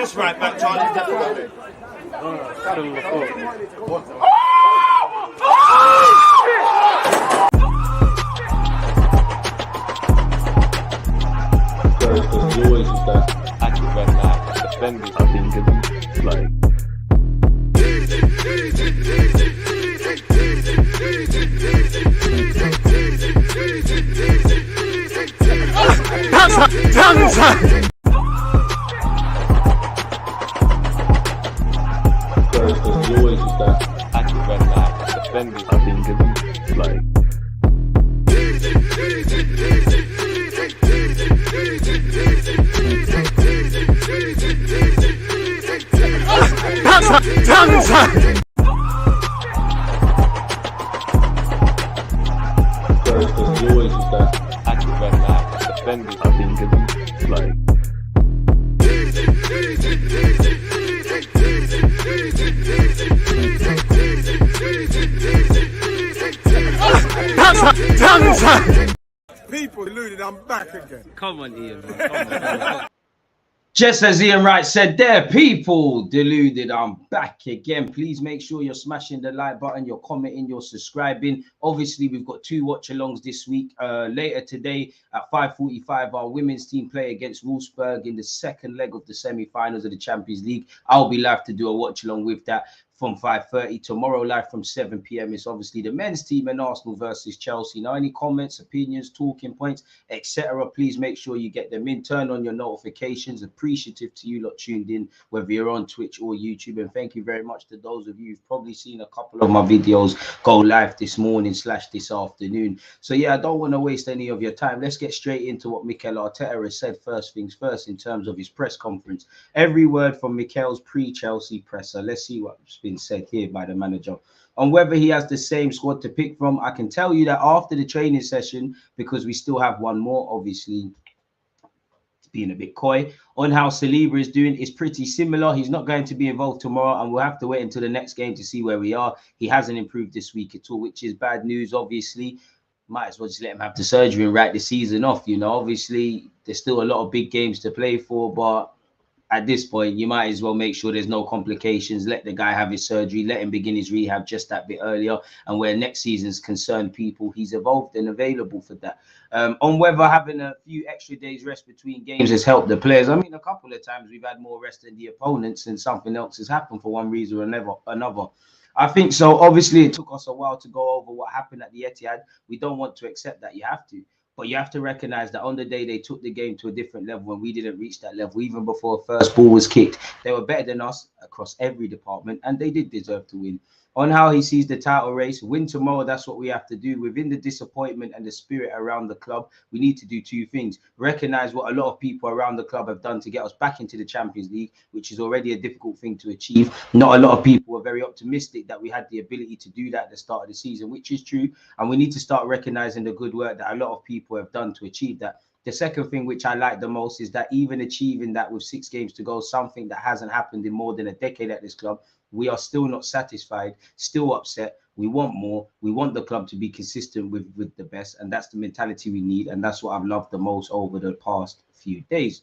this right back, Charlie. Because you always use that active when defenders are being given, like. Because you always use that active when defenders are being given, like. Because you always use that active when defenders are being given, like. People deluded, I'm back again. Come on, Ian. Man. Come on. Just as Ian Wright said there, people deluded, I'm back again. Please make sure you're smashing the like button, you're commenting, you're subscribing. Obviously, we've got 2 watch-alongs this week. Later today at 5:45, our women's team play against Wolfsburg in the second leg of the semi-finals of the Champions League. I'll be live to do a watch-along with that from 5:30. Tomorrow, live from 7 p.m. It's obviously the men's team and Arsenal versus Chelsea. Now, any comments, opinions, talking points, etc., please make sure you get them in. Turn on your notifications. Appreciative to you lot tuned in, whether you're on Twitch or YouTube. And thank you very much to those of you who've probably seen a couple of my videos go live this morning / this afternoon. So, yeah, I don't want to waste any of your time. Let's get straight into what Mikel Arteta has said first things first in terms of his press conference. Every word from Mikel's pre-Chelsea presser. Let's see what's been said here by the manager. On whether he has the same squad to pick from, I can tell you that after the training session, because we still have one more, obviously, being a bit coy, on how Saliba is doing is pretty similar. He's not going to be involved tomorrow, and we'll have to wait until the next game to see where we are. He hasn't improved this week at all, which is bad news, obviously. Might as well just let him have the surgery and write the season off. You know, obviously, there's still a lot of big games to play for, but at this point, you might as well make sure there's no complications. Let the guy have his surgery. Let him begin his rehab just that bit earlier. And where next season's concerned, people, he's evolved and available for that. On whether having a few extra days rest between games has helped the players. I mean, a couple of times we've had more rest than the opponents and something else has happened for one reason or another. I think so. Obviously, it took us a while to go over what happened at the Etihad. We don't want to accept that. You have to. But you have to recognize that on the day they took the game to a different level when we didn't reach that level, even before first ball was kicked, they were better than us across every department, and they did deserve to win. On how he sees the title race, win tomorrow, that's what we have to do. Within the disappointment and the spirit around the club, we need to do 2 things. Recognize what a lot of people around the club have done to get us back into the Champions League, which is already a difficult thing to achieve. Not a lot of people were very optimistic that we had the ability to do that at the start of the season, which is true. And we need to start recognizing the good work that a lot of people have done to achieve that. The second thing, which I like the most, is that even achieving that with 6 games to go, something that hasn't happened in more than a decade at this club, we are still not satisfied, still upset. We want more. We want the club to be consistent with the best. And that's the mentality we need. And that's what I've loved the most over the past few days.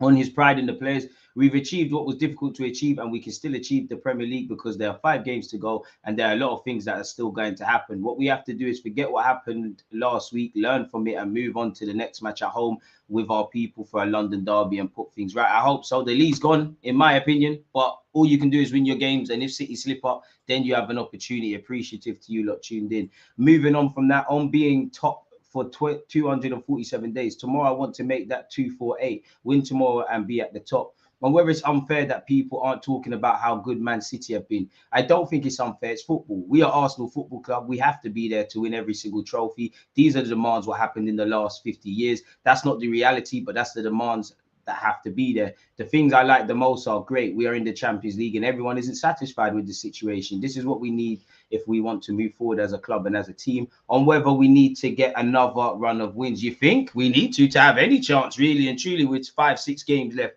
On his pride in the players, we've achieved what was difficult to achieve, and we can still achieve the Premier League because there are 5 games to go, and there are a lot of things that are still going to happen. What we have to do is forget what happened last week, learn from it, and move on to the next match at home with our people for a London derby and put things right. I hope so. The league's gone, in my opinion, but all you can do is win your games, and if City slip up, then you have an opportunity. Appreciative to you lot tuned in. Moving on from that, on being top for 247 days. Tomorrow, I want to make that 248, win tomorrow and be at the top. And whether it's unfair that people aren't talking about how good Man City have been, I don't think it's unfair. It's football. We are Arsenal Football Club. We have to be there to win every single trophy. These are the demands what happened in the last 50 years. That's not the reality, but that's the demands that have to be there. The things I like the most are great. We are in the Champions League and everyone isn't satisfied with the situation. This is what we need if we want to move forward as a club and as a team. On whether we need to get another run of wins, you think we need to have any chance, really and truly, with 5-6 games left?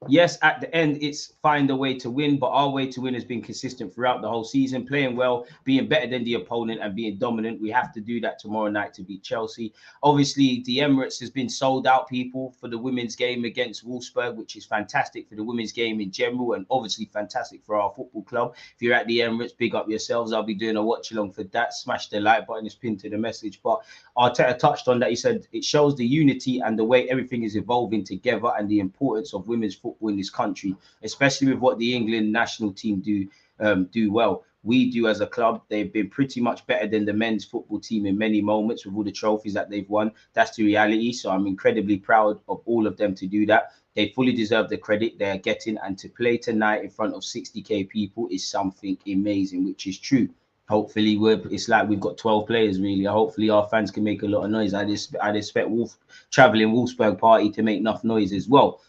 Yes, at the end, it's find a way to win, but our way to win has been consistent throughout the whole season, playing well, being better than the opponent, and being dominant. We have to do that tomorrow night to beat Chelsea. Obviously, the Emirates has been sold out, people, for the women's game against Wolfsburg, which is fantastic for the women's game in general, and obviously fantastic for our football club. If you're at the Emirates, big up yourselves. I'll be doing a watch along for that. Smash the like button, it's pinned to the message. But Arteta touched on that. He said it shows the unity and the way everything is evolving together, and the importance of women's football in this country, especially with what the England national team do well. We do as a club. They've been pretty much better than the men's football team in many moments with all the trophies that they've won. That's the reality. So I'm incredibly proud of all of them to do that. They fully deserve the credit they're getting, and to play tonight in front of 60k people is something amazing, which is true. Hopefully, it's like we've got 12 players, really. Hopefully, our fans can make a lot of noise. I'd expect traveling Wolfsburg party to make enough noise as well.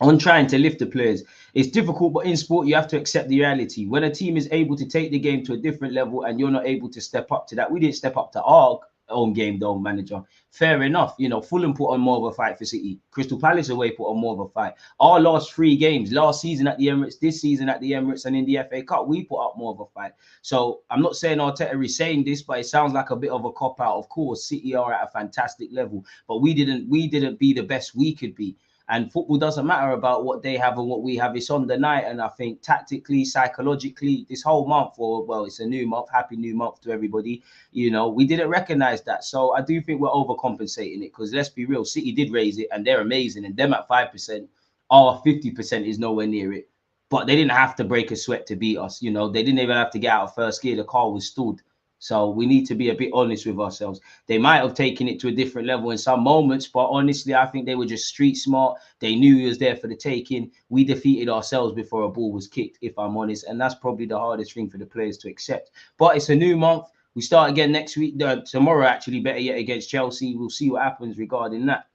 On trying to lift the players, it's difficult, but in sport you have to accept the reality. When a team is able to take the game to a different level and you're not able to step up to that, we didn't step up to our own game, though, manager. Fair enough. You know, Fulham put on more of a fight for City. Crystal Palace away put on more of a fight. Our last 3 games, last season at the Emirates, this season at the Emirates, and in the FA Cup, we put up more of a fight. So I'm not saying Arteta is saying this, but it sounds like a bit of a cop out. Of course, City are at a fantastic level, but we didn't be the best we could be. And football doesn't matter about what they have and what we have. It's on the night. And I think tactically, psychologically, this whole month, or well, it's a new month. Happy new month to everybody. You know, we didn't recognize that. So I do think we're overcompensating it, because let's be real, City did raise it and they're amazing. And them at 5%, our 50% is nowhere near it. But they didn't have to break a sweat to beat us. You know, they didn't even have to get out of first gear. The car was stalled. So we need to be a bit honest with ourselves. They might have taken it to a different level in some moments, but honestly, I think they were just street smart. They knew he was there for the taking. We defeated ourselves before a ball was kicked, if I'm honest. And that's probably the hardest thing for the players to accept. But it's a new month. We start again next week. Tomorrow, actually, better yet, against Chelsea. We'll see what happens regarding that.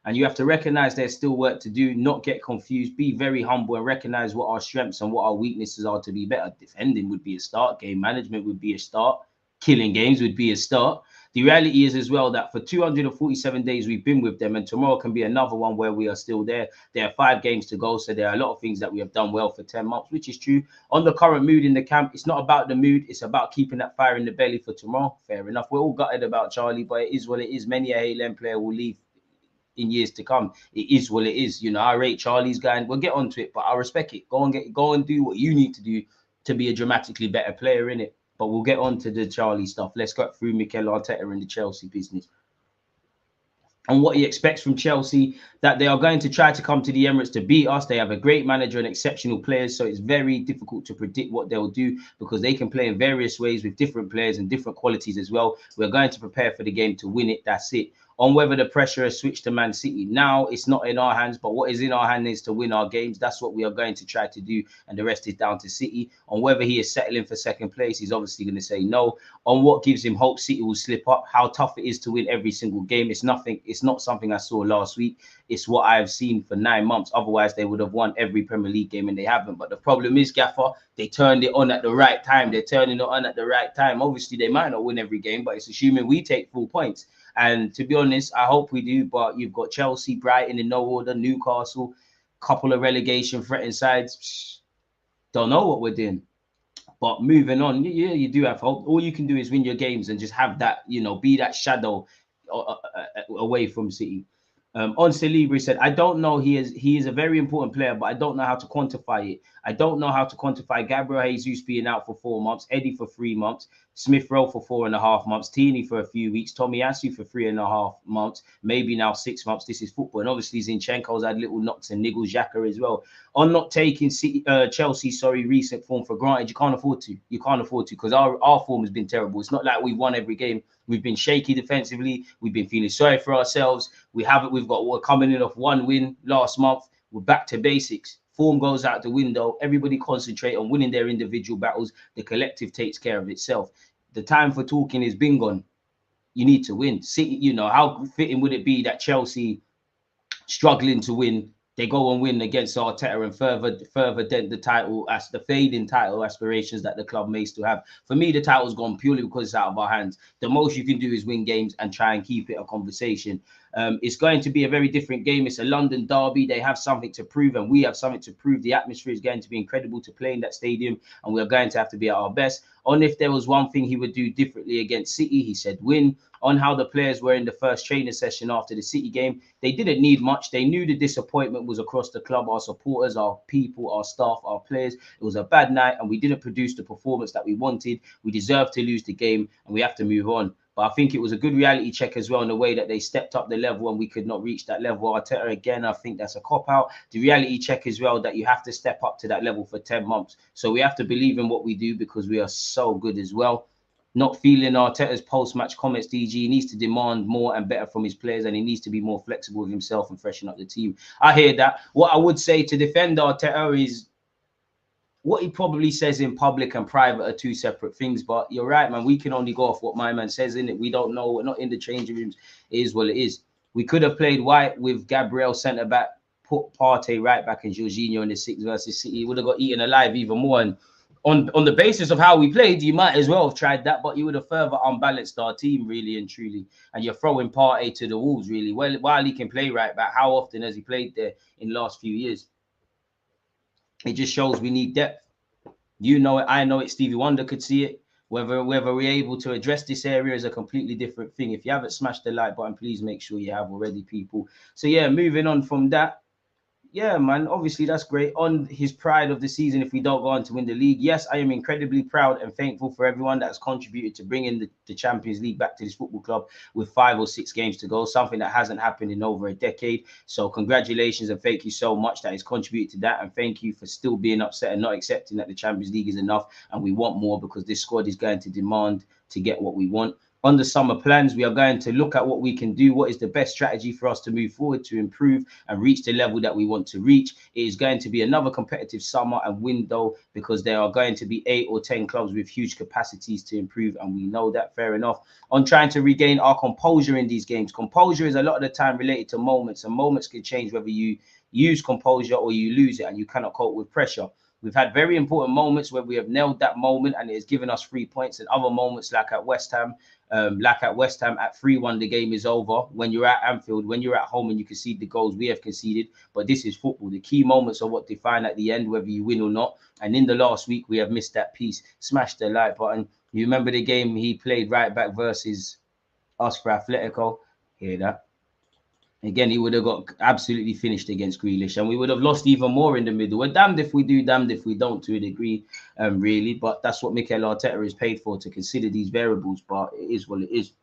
And you have to recognize there's still work to do, not get confused, be very humble, and recognize what our strengths and what our weaknesses are to be better. Defending would be a start. Game management would be a start. Killing games would be a start. The reality is as well that for 247 days we've been with them, and tomorrow can be another one where we are still there. There are 5 games to go, so there are a lot of things that we have done well for 10 months, which is true. On the current mood in the camp, it's not about the mood, it's about keeping that fire in the belly for tomorrow. Fair enough. We're all gutted about Charlie, but it is what it is. Many a Haaland player will leave in years to come. It is what it is. You know, I rate Charlie's guy, and we'll get onto it, but I respect it. Go and do what you need to do to be a dramatically better player in it. But we'll get on to the Charlie stuff. Let's go through Mikel Arteta and the Chelsea business. And what he expects from Chelsea, that they are going to try to come to the Emirates to beat us. They have a great manager and exceptional players, so it's very difficult to predict what they'll do, because they can play in various ways with different players and different qualities as well. We're going to prepare for the game to win it. That's it. On whether the pressure has switched to Man City now, it's not in our hands, but what is in our hands is to win our games. That's what we are going to try to do, and the rest is down to City. On whether he is settling for second place, he's obviously going to say no. On what gives him hope City will slip up, how tough it is to win every single game, it's not something I saw last week. It's what I've seen for 9 months. Otherwise, they would have won every Premier League game, and they haven't. But the problem is, Gaffer, they turned it on at the right time. They're turning it on at the right time. Obviously, they might not win every game, but it's assuming we take full points. And to be honest, I hope we do. But you've got Chelsea, Brighton in no order, Newcastle, couple of relegation threatened sides. Don't know what we're doing. But moving on, yeah, you do have hope. All you can do is win your games and just have that, you know, be that shadow away from City. On Saliba, he said, I don't know. He is a very important player, but I don't know how to quantify it. I don't know how to quantify Gabriel Jesus being out for 4 months, Eddie for 3 months, Smith Rowe for 4.5 months, Tierney for a few weeks, Tomiyasu for 3.5 months, maybe now 6 months. This is football. And obviously Zinchenko's had little knocks and niggles, Xhaka as well. On not taking Chelsea, recent form for granted, you can't afford to. You can't afford to, because our form has been terrible. It's not like we've won every game. We've been shaky defensively. We've been feeling sorry for ourselves. We're coming in off 1 win last month. We're back to basics. Form goes out the window. Everybody concentrate on winning their individual battles. The collective takes care of itself. The time for talking is been gone. You need to win. City, you know, how fitting would it be that Chelsea struggling to win they go and win against Arteta and further dent the title as the fading title aspirations that the club may still have. For me, the title's gone purely because it's out of our hands. The most you can do is win games and try and keep it a conversation. It's going to be a very different game. It's a London derby. They have something to prove, and we have something to prove. The atmosphere is going to be incredible to play in that stadium, and we're going to have to be at our best. On if there was one thing he would do differently against City, he said win. On how the players were in the first training session after the City game, they didn't need much. They knew the disappointment was across the club, our supporters, our people, our staff, our players. It was a bad night, and we didn't produce the performance that we wanted. We deserved to lose the game, and we have to move on. But I think it was a good reality check as well in the way that they stepped up the level and we could not reach that level. Arteta, again, I think that's a cop-out. The reality check as well that you have to step up to that level for 10 months. So we have to believe in what we do because we are so good as well. Not feeling Arteta's post-match comments, DG. He needs to demand more and better from his players, and he needs to be more flexible with himself and freshen up the team. I hear that. What I would say to defend Arteta is what he probably says in public and private are two separate things. But you're right, man. We can only go off what my man says, in it. We don't know. We're not in the changing rooms. It is what it is. We could have played White with Gabriel centre back, put Partey right back, and Jorginho in the 6 versus City. He would have got eaten alive even more. And on the basis of how we played, you might as well have tried that, but you would have further unbalanced our team, really and truly. And you're throwing Partey to the wolves, really. Well, while he can play right back, how often has he played there in the last few years? It just shows we need depth. You know it, I know it, Stevie Wonder could see it. Whether we're able to address this area is a completely different thing. If you haven't smashed the like button, please make sure you have already, people. So yeah, moving on from that. Yeah, man, obviously that's great. On his pride of the season, if we don't go on to win the league, yes, I am incredibly proud and thankful for everyone that has contributed to bringing the Champions League back to this football club with 5 or 6 games to go, something that hasn't happened in over a decade. So congratulations and thank you so much that has contributed to that. And thank you for still being upset and not accepting that the Champions League is enough and we want more, because this squad is going to demand to get what we want. On the summer plans, we are going to look at what we can do, what is the best strategy for us to move forward, to improve and reach the level that we want to reach. It is going to be another competitive summer and window because there are going to be 8 or 10 clubs with huge capacities to improve, and we know that, fair enough. On trying to regain our composure in these games. Composure is a lot of the time related to moments, and moments can change whether you use composure or you lose it and you cannot cope with pressure. We've had very important moments where we have nailed that moment and it has given us 3 points, and other moments like at West Ham, at 3-1, the game is over. When you're at Anfield, when you're at home and you concede the goals we have conceded, but this is football. The key moments are what define at the end, whether you win or not. And in the last week, we have missed that piece. Smash the like button. You remember the game he played right back versus us for Atletico? Hear that? Again, he would have got absolutely finished against Grealish, and we would have lost even more in the middle. We're damned if we do, damned if we don't, to a degree, really. But that's what Mikel Arteta is paid for, to consider these variables. But it is what it is.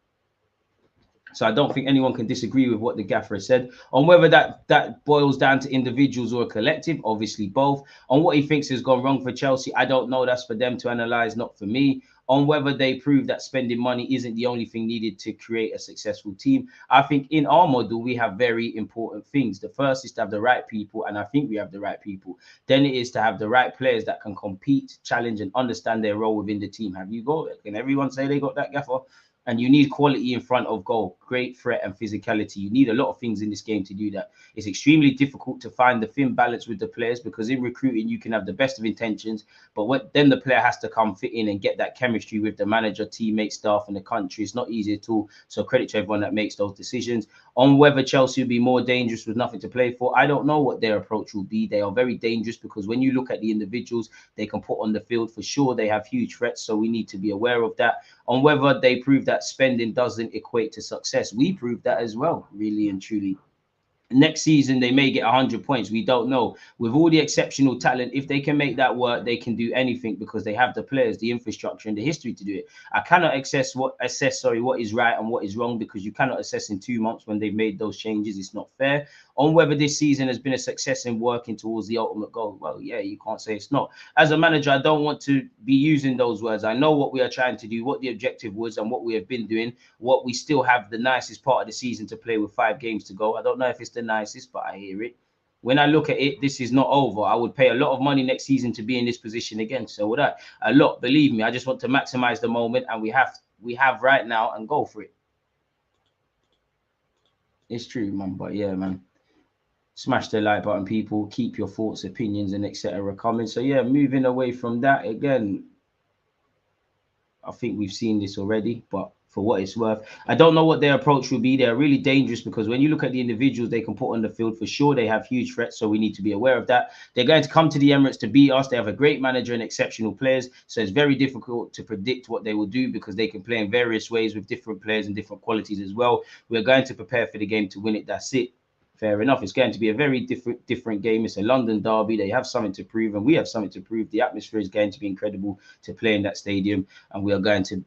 So I don't think anyone can disagree with what the gaffer has said. On whether that boils down to individuals or a collective, obviously both. On what he thinks has gone wrong for Chelsea, I don't know. That's for them to analyse, not for me. On whether they prove that spending money isn't the only thing needed to create a successful team, I think in our model, we have very important things. The first is to have the right people, and I think we have the right people. Then it is to have the right players that can compete, challenge, and understand their role within the team. Have you got it? Can everyone say they got that, gaffer? And you need quality in front of goal, great threat and physicality. You need a lot of things in this game to do that. It's extremely difficult to find the thin balance with the players, because in recruiting, you can have the best of intentions, but then the player has to come fit in and get that chemistry with the manager, teammates, staff, and the country. It's not easy at all. So credit to everyone that makes those decisions. On whether Chelsea will be more dangerous with nothing to play for, I don't know what their approach will be. They are very dangerous because when you look at the individuals they can put on the field, for sure, they have huge threats. So we need to be aware of that. On whether they prove that spending doesn't equate to success, we proved that as well, really and truly. Next season, they may get 100 points. We don't know. With all the exceptional talent, if they can make that work, they can do anything because they have the players, the infrastructure, and the history to do it. I cannot assess what is right and what is wrong, because you cannot assess in 2 months when they've made those changes. It's not fair. On whether this season has been a success in working towards the ultimate goal, well, yeah, you can't say it's not. As a manager, I don't want to be using those words. I know what we are trying to do, what the objective was, and what we have been doing. What we still have the nicest part of the season to play with 5 games to go. I don't know if it's the nicest, but I hear it. When I look at it, this is not over. I would pay a lot of money next season to be in this position again. So would I. A lot, believe me. I just want to maximize the moment, and we have right now, and go for it. It's true, man. But yeah, man. Smash the like button, people. Keep your thoughts, opinions, and etc. coming. So yeah, moving away from that again. I think we've seen this already, but for what it's worth, I don't know what their approach will be. They're really dangerous because when you look at the individuals they can put on the field, for sure they have huge threats. So we need to be aware of that. They're going to come to the Emirates to beat us. They have a great manager and exceptional players. So it's very difficult to predict what they will do because they can play in various ways with different players and different qualities as well. We're going to prepare for the game to win it. That's it. Fair enough. It's going to be a very different game. It's a London derby. They have something to prove, and we have something to prove. The atmosphere is going to be incredible to play in that stadium, and we are going to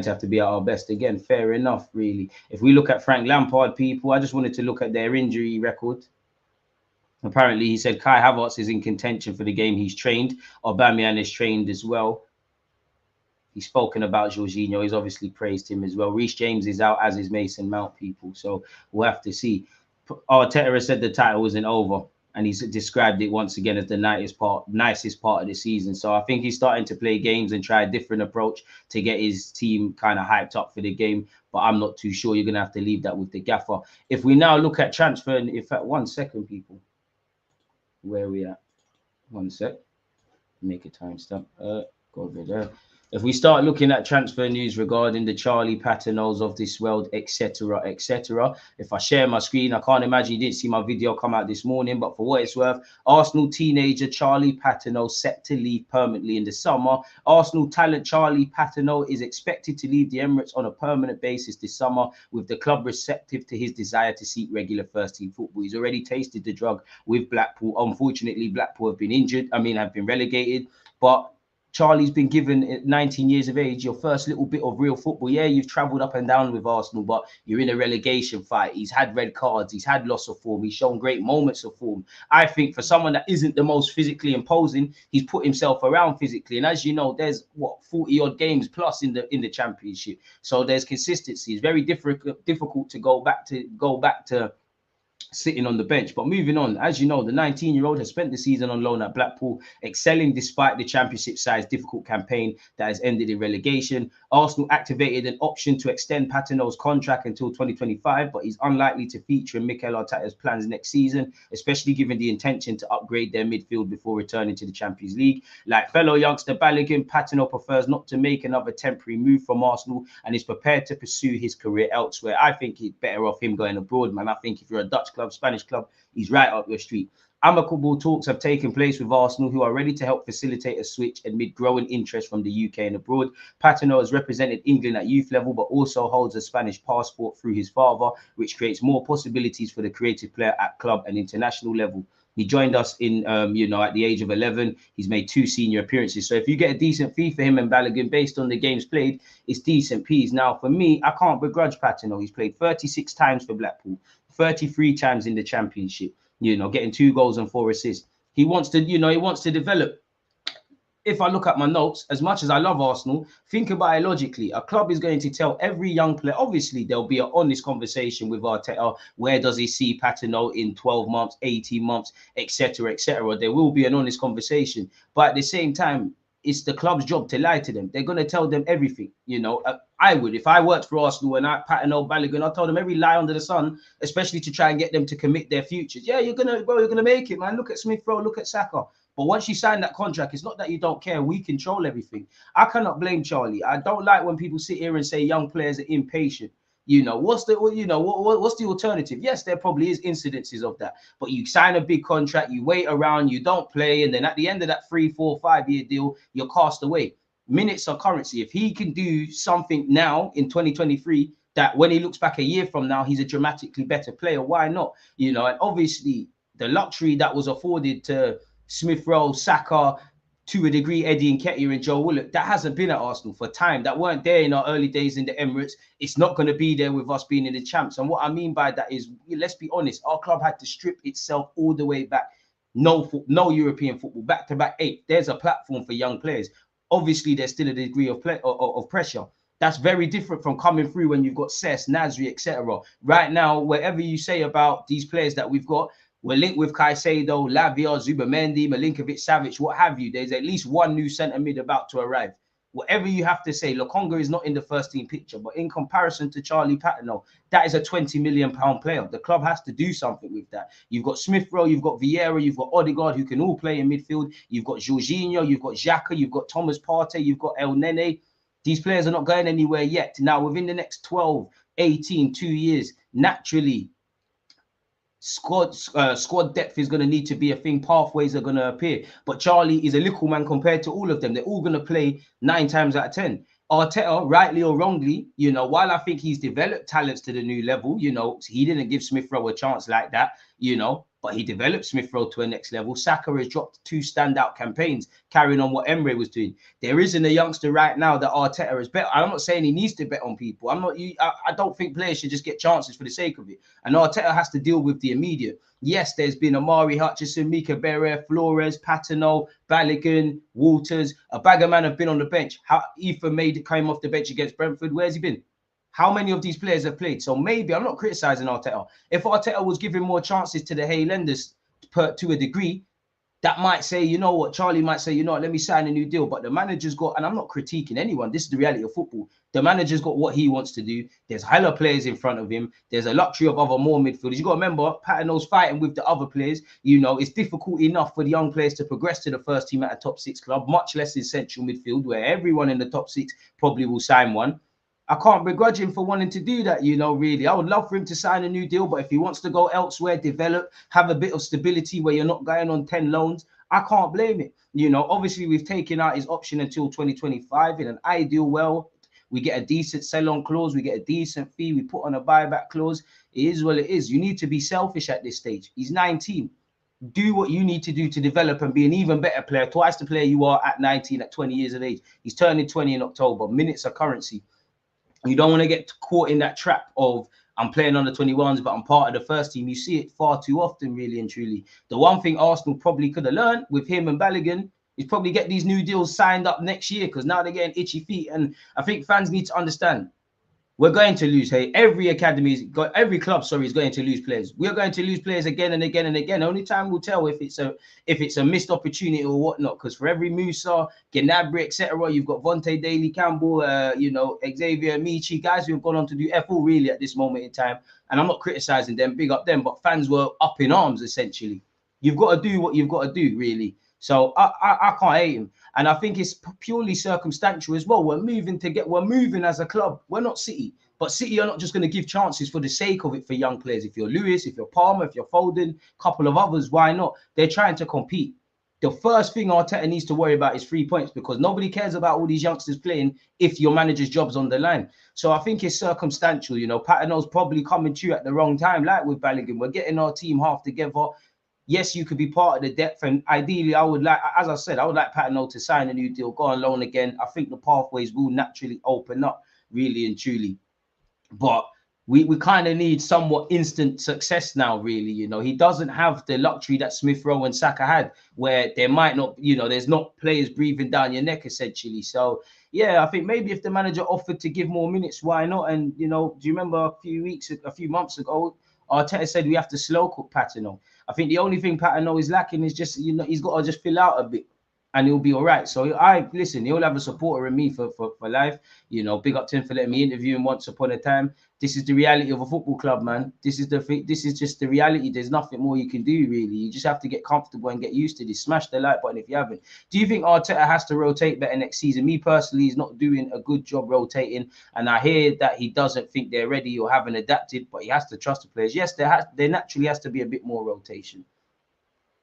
have to be at our best again. Fair enough, really. If we look at Frank Lampard, people, I just wanted to look at their injury record. Apparently, he said Kai Havertz is in contention for the game. He's trained. Aubameyang is trained as well. He's spoken about Jorginho. He's obviously praised him as well. Reece James is out, as is Mason Mount, people. So we'll have to see. Arteta has said the title isn't over, and he's described it once again as the nicest part of the season. So I think he's starting to play games and try a different approach to get his team kind of hyped up for the game. But I'm not too sure. You're going to have to leave that with the gaffer. If we now look at transfer, and in fact, 1 second, people. Where are we at? 1 sec. Make a timestamp. Go over there. If we start looking at transfer news regarding the Charlie Patinos of this world, etc., etc. If I share my screen, I can't imagine you didn't see my video come out this morning, but for what it's worth, Arsenal teenager Charlie Patino set to leave permanently in the summer. Arsenal talent Charlie Patino is expected to leave the Emirates on a permanent basis this summer, with the club receptive to his desire to seek regular first-team football. He's already tasted the drug with Blackpool. Unfortunately, Blackpool have been relegated, but Charlie's been given at 19 years of age your first little bit of real football. Yeah, you've travelled up and down with Arsenal, but you're in a relegation fight. He's had red cards. He's had loss of form. He's shown great moments of form. I think for someone that isn't the most physically imposing, he's put himself around physically. And as you know, there's 40 odd games plus in the championship. So there's consistency. It's very difficult to go back to sitting on the bench. But moving on, as you know, the 19-year-old has spent the season on loan at Blackpool, excelling despite the championship side's difficult campaign that has ended in relegation. Arsenal activated an option to extend Patino's contract until 2025, but he's unlikely to feature in Mikel Arteta's plans next season, especially given the intention to upgrade their midfield before returning to the Champions League. Like fellow youngster Balogun, Patino prefers not to make another temporary move from Arsenal and is prepared to pursue his career elsewhere. I think it's better off him going abroad, man. I think if you're a Dutch club, Spanish club, he's right up your street. Amicable talks have taken place with Arsenal, who are ready to help facilitate a switch amid growing interest from the UK and abroad. Patino has represented England at youth level, but also holds a Spanish passport through his father, which creates more possibilities for the creative player at club and international level. He joined us in, at the age of 11. He's made 2 senior appearances. So if you get a decent fee for him and Balogun based on the games played, it's decent peas. Now, for me, I can't begrudge Patino. He's played 36 times for Blackpool, 33 times in the Championship, getting 2 goals and 4 assists. He wants to develop. If I look at my notes, as much as I love Arsenal, think about it logically. A club is going to tell every young player, obviously there'll be an honest conversation with Arteta. Where does he see Patino in 12 months, 18 months, etc., etc.? There will be an honest conversation. But at the same time, it's the club's job to lie to them. They're going to tell them everything. I would, if I worked for Arsenal and Patino, Balogun, I told them every lie under the sun, especially to try and get them to commit their futures. Yeah, you're gonna make it, man. Look at Smith Rowe, look at Saka. But once you sign that contract, it's not that you don't care. We control everything. I cannot blame Charlie. I don't like when people sit here and say young players are impatient. What's the alternative? Yes, there probably is incidences of that, but you sign a big contract, you wait around, you don't play, and then at the end of that 3, 4, 5-year deal, you're cast away. Minutes are currency. If he can do something now in 2023, that when he looks back a year from now, he's a dramatically better player, why not? And obviously the luxury that was afforded to Smith Rowe, Saka, to a degree, Eddie Nketiah and Joe Willock, that hasn't been at Arsenal for time. That weren't there in our early days in the Emirates. It's not going to be there with us being in the champs. And what I mean by that is, let's be honest, our club had to strip itself all the way back. No European football, back-to-back 8. There's a platform for young players. Obviously, there's still a degree of pressure. That's very different from coming through when you've got Cesc, Nasri, etc. Right now, whatever you say about these players that we've got, we're linked with Caicedo, Lavia, Zubamendi, Milinkovic, Savic, what have you. There's at least one new centre mid about to arrive. whatever you have to say, Lokonga is not in the first team picture, but in comparison to Charlie Patino, that is a £20 million player. The club has to do something with that. You've got Smith Rowe, you've got Vieira, you've got Odegaard, who can all play in midfield. You've got Jorginho, you've got Xhaka, you've got Thomas Partey, you've got El Nene. These players are not going anywhere yet. Now, within the next 12, 18, 2 years, naturally, squad depth is going to need to be a thing. Pathways are going to appear. But Charlie is a little man compared to all of them. They're all going to play 9 times out of 10. Arteta, rightly or wrongly, you know, while I think he's developed talents to the new level, you know, he didn't give Smith Rowe a chance like that, you know, but he developed Smith Rowe to a next level. Saka has dropped 2 standout campaigns, carrying on what Emre was doing. There isn't a youngster right now that Arteta is bet. I'm not saying he needs to bet on people. I don't think players should just get chances for the sake of it. And Arteta has to deal with the immediate. Yes, there's been Amari Hutchinson, Mika Berre, Flores, Patino, Balogun, Walters. A bag of men have been on the bench. How Ethan came off the bench against Brentford. Where's he been? How many of these players have played? So maybe, I'm not criticizing Arteta. If Arteta was giving more chances to the Highlanders to a degree, that might say, you know what, Charlie might say, you know what, let me sign a new deal. But the manager's got, and I'm not critiquing anyone, this is the reality of football. The manager's got what he wants to do. There's hella players in front of him. There's a luxury of other more midfielders. You got to remember, Patino's fighting with the other players. You know, it's difficult enough for the young players to progress to the first team at a top 6 club, much less in central midfield, where everyone in the top 6 probably will sign one. I can't begrudge him for wanting to do that, you know, really. I would love for him to sign a new deal, but if he wants to go elsewhere, develop, have a bit of stability where you're not going on 10 loans, I can't blame it. You know, obviously, we've taken out his option until 2025. In an ideal world, we get a decent sell-on clause, we get a decent fee, we put on a buyback clause. It is what it is. You need to be selfish at this stage. He's 19. Do what you need to do to develop and be an even better player, twice the player you are at 19, at 20 years of age. He's turning 20 in October. Minutes are currency. You don't want to get caught in that trap of I'm playing under 21s, but I'm part of the first team. You see it far too often, really and truly. The one thing Arsenal probably could have learned with him and Balogun is probably get these new deals signed up next year, because now they're getting itchy feet. And I think fans need to understand, we're going to lose. Hey, every club, is going to lose players. We're going to lose players again and again and again. Only time will tell if it's a missed opportunity or whatnot. Because for every Musa, Gnabry, etc., you've got Vontae Daly, Campbell, you know, Xavier, Michi, guys who have gone on to do F all really at this moment in time. And I'm not criticizing them, big up them, but fans were up in arms essentially. You've got to do what you've got to do, really. So I can't hate him. And I think it's purely circumstantial as well. We're moving as a club. We're not City. But City are not just going to give chances for the sake of it for young players. If you're Lewis, if you're Palmer, if you're Foden, a couple of others, why not? They're trying to compete. The first thing Arteta needs to worry about is 3 points, because nobody cares about all these youngsters playing if your manager's job's on the line. So I think it's circumstantial. You know, Patino's probably coming to you at the wrong time, like with Balogun. We're getting our team half together. Yes, you could be part of the depth, and ideally, I would like, as I said, I would like Patino to sign a new deal, go on loan again. I think the pathways will naturally open up, really and truly. But we kind of need somewhat instant success now, really. You know, he doesn't have the luxury that Smith Rowe and Saka had, where there might not, you know, there's not players breathing down your neck, essentially. So, yeah, I think maybe if the manager offered to give more minutes, why not? And, you know, do you remember a few months ago, Arteta said we have to slow cook Patino. I think the only thing Patino is lacking is just, you know, he's got to just fill out a bit and he'll be all right. So listen, he'll have a supporter in me for life. You know, big up to him for letting me interview him once upon a time. This is the reality of a football club, man. This is just the reality. There's nothing more you can do, really. You just have to get comfortable and get used to this. Smash the like button if you haven't. Do you think Arteta has to rotate better next season? Me personally, he's not doing a good job rotating, and I hear that he doesn't think they're ready or haven't adapted, but he has to trust the players. Yes, there naturally has to be a bit more rotation.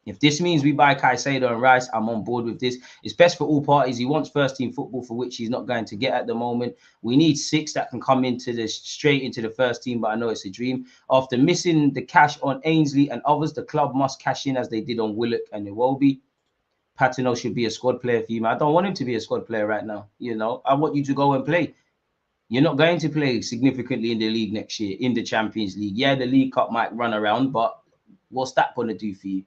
If this means we buy Caicedo and Rice, I'm on board with this. It's best for all parties. He wants first team football, for which he's not going to get at the moment. We need 6 that can come straight into the first team, but I know it's a dream. After missing the cash on Ainsley and others, the club must cash in as they did on Willock and Iwobi. Patino should be a squad player for you, man. I don't want him to be a squad player right now. You know, I want you to go and play. You're not going to play significantly in the league next year, in the Champions League. Yeah, the League Cup might run around, but what's that going to do for you?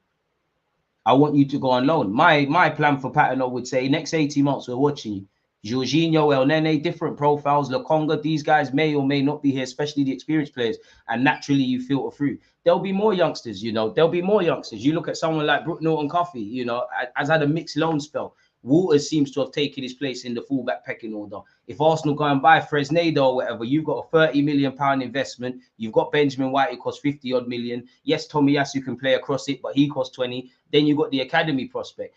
I want you to go on loan. My plan for Patino would say next 18 months, we're watching you. Jorginho, El Nene, different profiles. Lokonga, these guys may or may not be here, especially the experienced players. And naturally, you filter through. There'll be more youngsters, you know. There'll be more youngsters. You look at someone like Brooke Norton-Coffey, you know, has had a mixed loan spell. Waters seems to have taken his place in the fullback pecking order. If Arsenal go and buy Fresneda or whatever, you've got a £30 million investment. You've got Benjamin White, who costs 50 odd million. Yes, Tomiyasu can play across it, but he costs 20. Then you've got the academy prospect.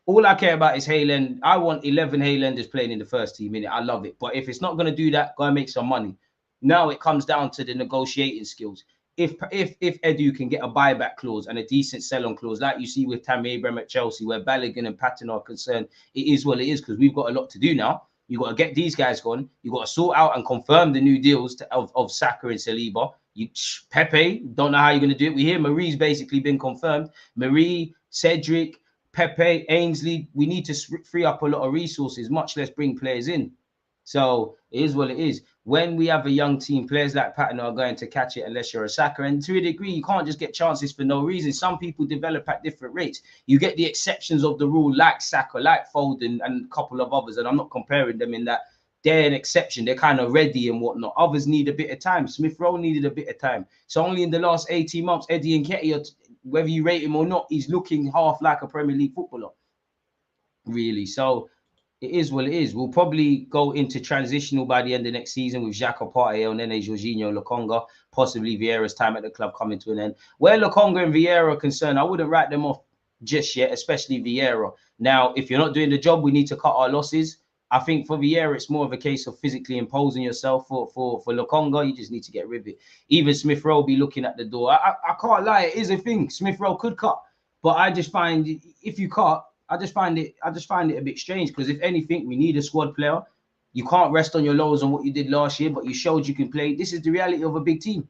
All I care about is Hayland. I want 11 Haylanders playing in the first team, innit? I love it. But if it's not going to do that, go and make some money. Now it comes down to the negotiating skills. If Edu can get a buyback clause and a decent sell-on clause, like you see with Tammy Abraham at Chelsea, where Balogun and Patino are concerned, it is what it is, because we've got a lot to do now. You've got to get these guys gone. You've got to sort out and confirm the new deals of Saka and Saliba. Pepe, don't know how you're going to do it. We hear Marie's basically been confirmed. Marie, Cedric, Pepe, Ainsley, we need to free up a lot of resources, much less bring players in. So it is what it is. When we have a young team, players like Patton are going to catch it unless you're a Saka. And to a degree, you can't just get chances for no reason. Some people develop at different rates. You get the exceptions of the rule, like Saka, like Foden, and a couple of others. And I'm not comparing them in that they're an exception. They're kind of ready and whatnot. Others need a bit of time. Smith Rowe needed a bit of time. So only in the last 18 months, Eddie Nketiah, whether you rate him or not, he's looking half like a Premier League footballer, really. So it is what it is. We'll probably go into transitional by the end of next season with Xhaka, Partey, and then Jorginho, Lokonga, possibly Vieira's time at the club coming to an end. Where Lokonga and Vieira are concerned, I wouldn't write them off just yet, especially Vieira. Now, if you're not doing the job, we need to cut our losses. I think for Vieira, it's more of a case of physically imposing yourself. For Lokonga, you just need to get rid of it. Even Smith Rowe be looking at the door. I can't lie, it is a thing. Smith Rowe could cut, but I just find if you cut, I just find it a bit strange, because if anything, we need a squad player. You can't rest on your laurels on what you did last year, but you showed you can play. This is the reality of a big team.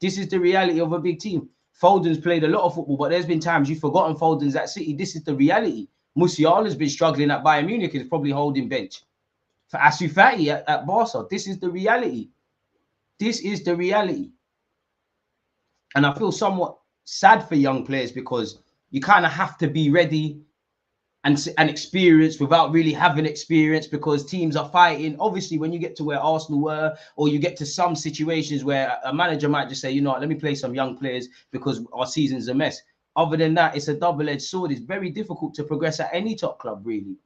This is the reality of a big team. Foden's played a lot of football, but there's been times you've forgotten Foden's at City. This is the reality. Musiala's been struggling at Bayern Munich and is probably holding bench. For Ansu Fati at Barca, this is the reality. This is the reality. And I feel somewhat sad for young players, because you kind of have to be ready and experience without really having experience, because teams are fighting. Obviously, when you get to where Arsenal were, or you get to some situations where a manager might just say, you know what, let me play some young players because our season's a mess. Other than that, it's a double-edged sword. It's very difficult to progress at any top club, really.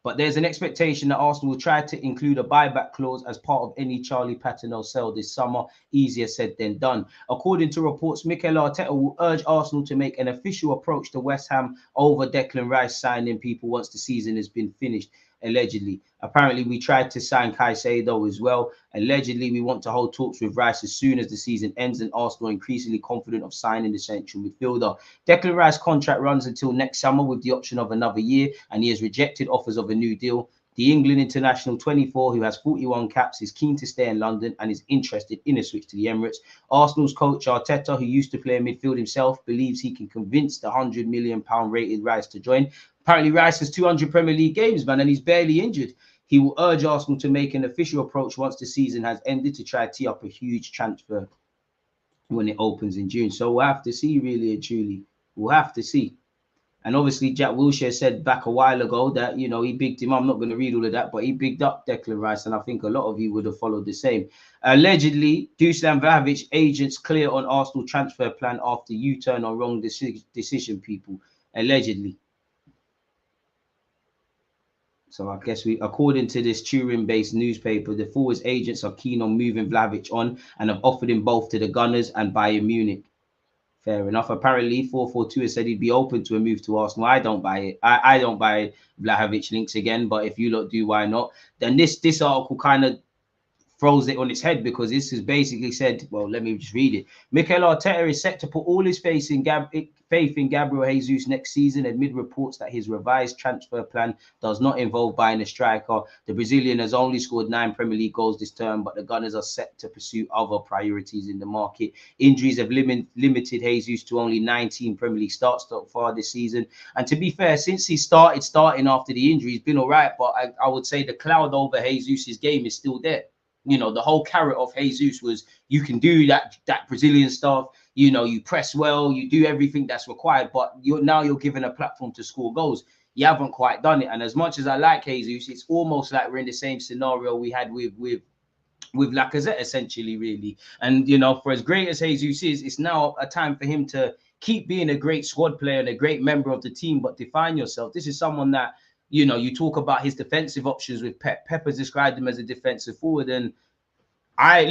But there's an expectation that Arsenal will try to include a buyback clause as part of any Charlie Patino sale this summer. Easier said than done. According to reports, Mikel Arteta will urge Arsenal to make an official approach to West Ham over Declan Rice signing people once the season has been finished, allegedly. Apparently, we tried to sign Caicedo as well. Allegedly, we want to hold talks with Rice as soon as the season ends, and Arsenal are increasingly confident of signing the central midfielder. Declan Rice's contract runs until next summer with the option of another year, and he has rejected offers of a new deal. The England international 24, who has 41 caps, is keen to stay in London and is interested in a switch to the Emirates. Arsenal's coach Arteta, who used to play in midfield himself, believes he can convince the £100 million rated Rice to join. Apparently, Rice has 200 Premier League games, man, and he's barely injured. He will urge Arsenal to make an official approach once the season has ended to try to tee up a huge transfer when it opens in June. So we'll have to see, really and truly. We'll have to see. And obviously, Jack Wilshere said back a while ago that, you know, he bigged him. I'm not going to read all of that, but he bigged up Declan Rice, and I think a lot of you would have followed the same. Allegedly, Dusan Vlahovic agents clear on Arsenal transfer plan after U-turn on wrong decision, people. Allegedly. So I guess according to this Turin-based newspaper, the forwards agents are keen on moving Vlahovic on and have offered him both to the Gunners and Bayern Munich. Fair enough. Apparently, 442 has said he'd be open to a move to Arsenal. I don't buy it. I don't buy Vlahovic links again, but if you lot do, why not? Then this article kind of throws it on its head, because this has basically said, well, let me just read it. Mikel Arteta is set to put all his faith in Gabriel Jesus next season, amid reports that his revised transfer plan does not involve buying a striker. The Brazilian has only scored 9 Premier League goals this term, but the Gunners are set to pursue other priorities in the market. Injuries have limited Jesus to only 19 Premier League starts so far this season. And to be fair, since he starting after the injury, he's been all right, but I would say the cloud over Jesus' game is still there. You know, the whole carrot of Jesus was you can do that Brazilian stuff. You know, you press well, you do everything that's required, but you're given a platform to score goals. You haven't quite done it. And as much as I like Jesus, it's almost like we're in the same scenario we had with Lacazette, essentially, really. And, you know, for as great as Jesus is, it's now a time for him to keep being a great squad player and a great member of the team, but define yourself. This is someone that, you know, you talk about his defensive options with Pep. Pep has described him as a defensive forward, and I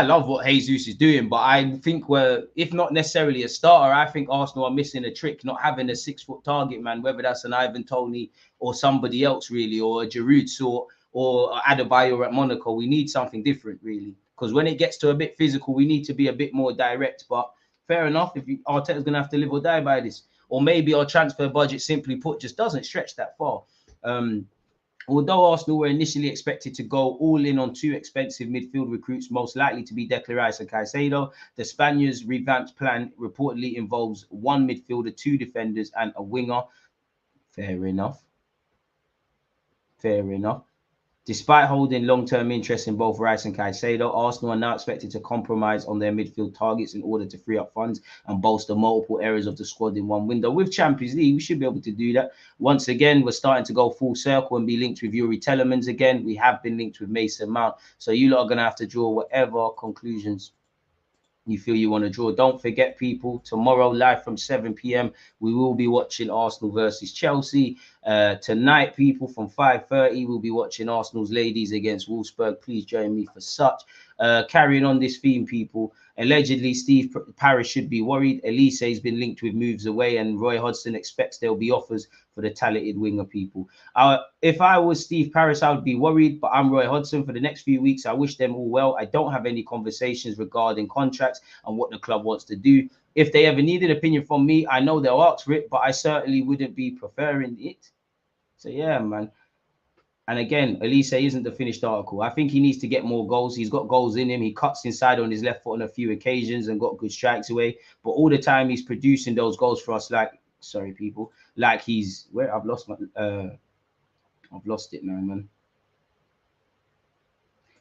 love what Jesus is doing, but I think we're, if not necessarily a starter, I think Arsenal are missing a trick, not having a 6-foot target man, whether that's an Ivan Toney or somebody else really, or a Giroud sort, or Adebayor at Monaco. We need something different really, because when it gets to a bit physical, we need to be a bit more direct. But fair enough, if Arteta's going to have to live or die by this, or maybe our transfer budget, simply put, just doesn't stretch that far. Although Arsenal were initially expected to go all in on 2 expensive midfield recruits, most likely to be Declan Rice and Caicedo, the Spaniards' revamped plan reportedly involves 1 midfielder, 2 defenders, and a winger. Fair enough. Fair enough. Despite holding long-term interest in both Rice and Caicedo, Arsenal are now expected to compromise on their midfield targets in order to free up funds and bolster multiple areas of the squad in one window. With Champions League, we should be able to do that. Once again, we're starting to go full circle and be linked with Yuri Telemans again. We have been linked with Mason Mount. So you lot are going to have to draw whatever conclusions you feel you want to draw. Don't forget, people, tomorrow live from 7 p.m. we will be watching Arsenal versus Chelsea. Tonight, people, from 5:30 we'll be watching Arsenal's ladies against Wolfsburg. Please join me for such. Carrying on this theme, people, allegedly Steve Parrish should be worried. Elise has been linked with moves away, and Roy Hodgson expects there'll be offers for the talented winger, people. If I was Steve Parrish, I would be worried, but I'm Roy Hodgson. For the next few weeks, I wish them all well. I don't have any conversations regarding contracts and what the club wants to do. If they ever need an opinion from me, I know they'll ask for it, but I certainly wouldn't be preferring it. So yeah, man. And again, Elise isn't the finished article. I think he needs to get more goals. He's got goals in him. He cuts inside on his left foot on a few occasions and got good strikes away. But all the time he's producing those goals for us, like, sorry, people, like he's, where I've lost my, I've lost it now, man.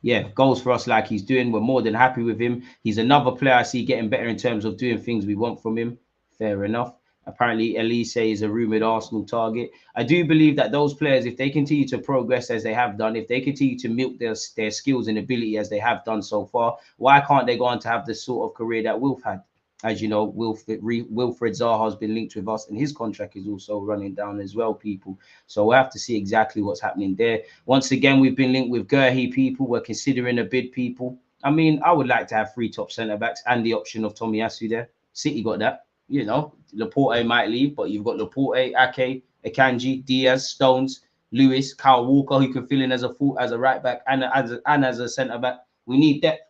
Yeah, goals for us like he's doing. We're more than happy with him. He's another player I see getting better in terms of doing things we want from him. Fair enough. Apparently, Elise is a rumoured Arsenal target. I do believe that those players, if they continue to progress as they have done, if they continue to milk their skills and ability as they have done so far, why can't they go on to have the sort of career that Wilf had? As you know, Wilfred Zaha has been linked with us, and his contract is also running down as well, people. So we'll have to see exactly what's happening there. Once again, we've been linked with Gurhey, people. We're considering a bid, people. I mean, I would like to have 3 top centre-backs and the option of Tomiyasu there. City got that. You know, Laporte might leave, but you've got Laporte, Ake, Akanji, Diaz, Stones, Lewis, Kyle Walker, who can fill in as a right back and as a centre back. We need depth.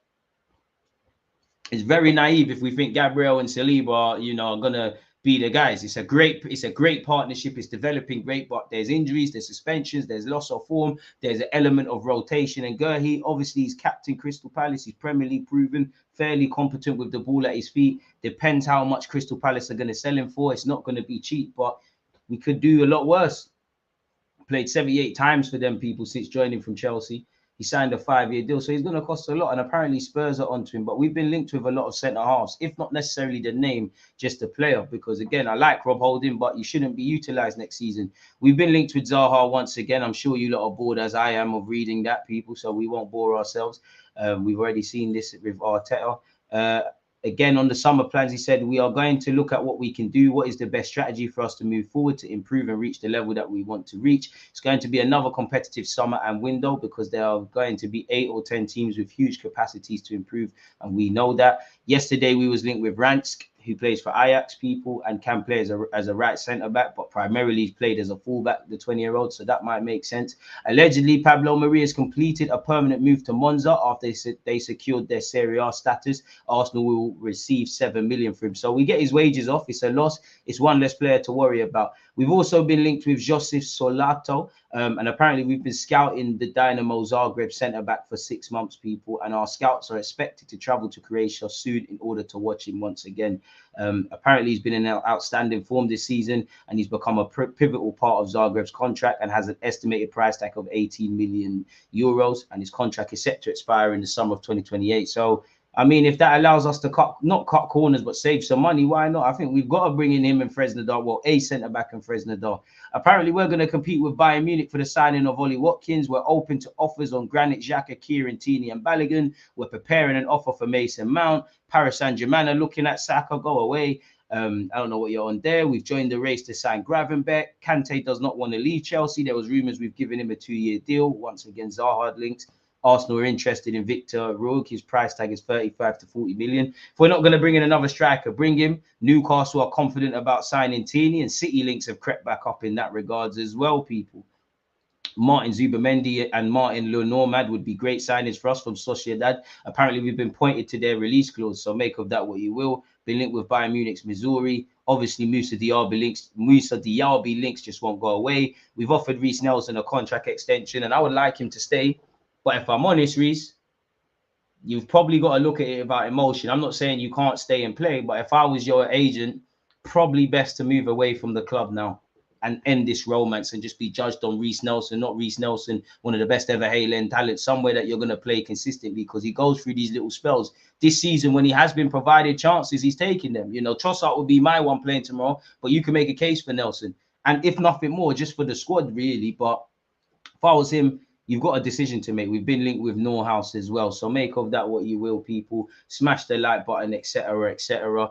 It's very naive if we think Gabriel and Saliba, you know, are gonna be the guys. It's a great partnership. It's developing great, but there's injuries, there's suspensions, there's loss of form, there's an element of rotation. And Gurhey, obviously, he's captain Crystal Palace. He's Premier League proven, fairly competent with the ball at his feet. Depends how much Crystal Palace are going to sell him for. It's not going to be cheap, but we could do a lot worse. Played 78 times for them, people, since joining from Chelsea. He signed a 5-year deal, so he's going to cost a lot. And apparently Spurs are onto him. But we've been linked with a lot of centre halves, if not necessarily the name, just the player. Because again, I like Rob Holding, but you shouldn't be utilised next season. We've been linked with Zaha once again. I'm sure you lot are bored as I am of reading that, people. So we won't bore ourselves. We've already seen this with Arteta. Again, on the summer plans, he said, we are going to look at what we can do. What is the best strategy for us to move forward to improve and reach the level that we want to reach? It's going to be another competitive summer and window because there are going to be 8 or 10 teams with huge capacities to improve. And we know that. Yesterday, we was linked with Ransk, who plays for Ajax, people, and can play as a right centre-back, but primarily he's played as a fullback, the 20-year-old, so that might make sense. Allegedly, Pablo Maria has completed a permanent move to Monza after they secured their Serie A status. Arsenal will receive 7 million for him. So we get his wages off. It's a loss. It's one less player to worry about. We've also been linked with Josef Solato, and apparently we've been scouting the Dynamo Zagreb centre-back for 6 months, people, and our scouts are expected to travel to Croatia soon in order to watch him once again. Apparently he's been in outstanding form this season, and he's become a pivotal part of Zagreb's contract and has an estimated price tag of 18 million euros, and his contract is set to expire in the summer of 2028. So I mean, if that allows us to not cut corners, but save some money, why not? I think we've got to bring in him and Fresnadar, well, a centre-back and Fresnadar. Apparently, we're going to compete with Bayern Munich for the signing of Ollie Watkins. We're open to offers on Granit Xhaka, Kieran Tierney and Balogun. We're preparing an offer for Mason Mount. Paris Saint-Germain are looking at Saka, go away. I don't know what you're on there. We've joined the race to sign Gravenberch. Kante does not want to leave Chelsea. There was rumours we've given him a 2-year deal. Once again, Zaha links. Arsenal are interested in Victor Rogue. His price tag is 35 to 40 million. If we're not going to bring in another striker, bring him. Newcastle are confident about signing Tierney, and City links have crept back up in that regards as well, people. Martin Zubamendi and Martin Lenormand would be great signings for us from Sociedad. Apparently, we've been pointed to their release clause, so make of that what you will. Been linked with Bayern Munich's Missouri. Obviously, Musa Diaby links just won't go away. We've offered Reece Nelson a contract extension, and I would like him to stay. But if I'm honest, Reece, you've probably got to look at it about emotion. I'm not saying you can't stay and play, but if I was your agent, probably best to move away from the club now and end this romance and just be judged on Reece Nelson, not Reece Nelson, one of the best ever Highland talents, somewhere that you're going to play consistently, because he goes through these little spells. This season, when he has been provided chances, he's taking them. You know, Trossard would be my one playing tomorrow, but you can make a case for Nelson. And if nothing more, just for the squad, really. But if I was him, you've got a decision to make. We've been linked with Norhouse as well. So make of that what you will, people. Smash the like button, etc., etc.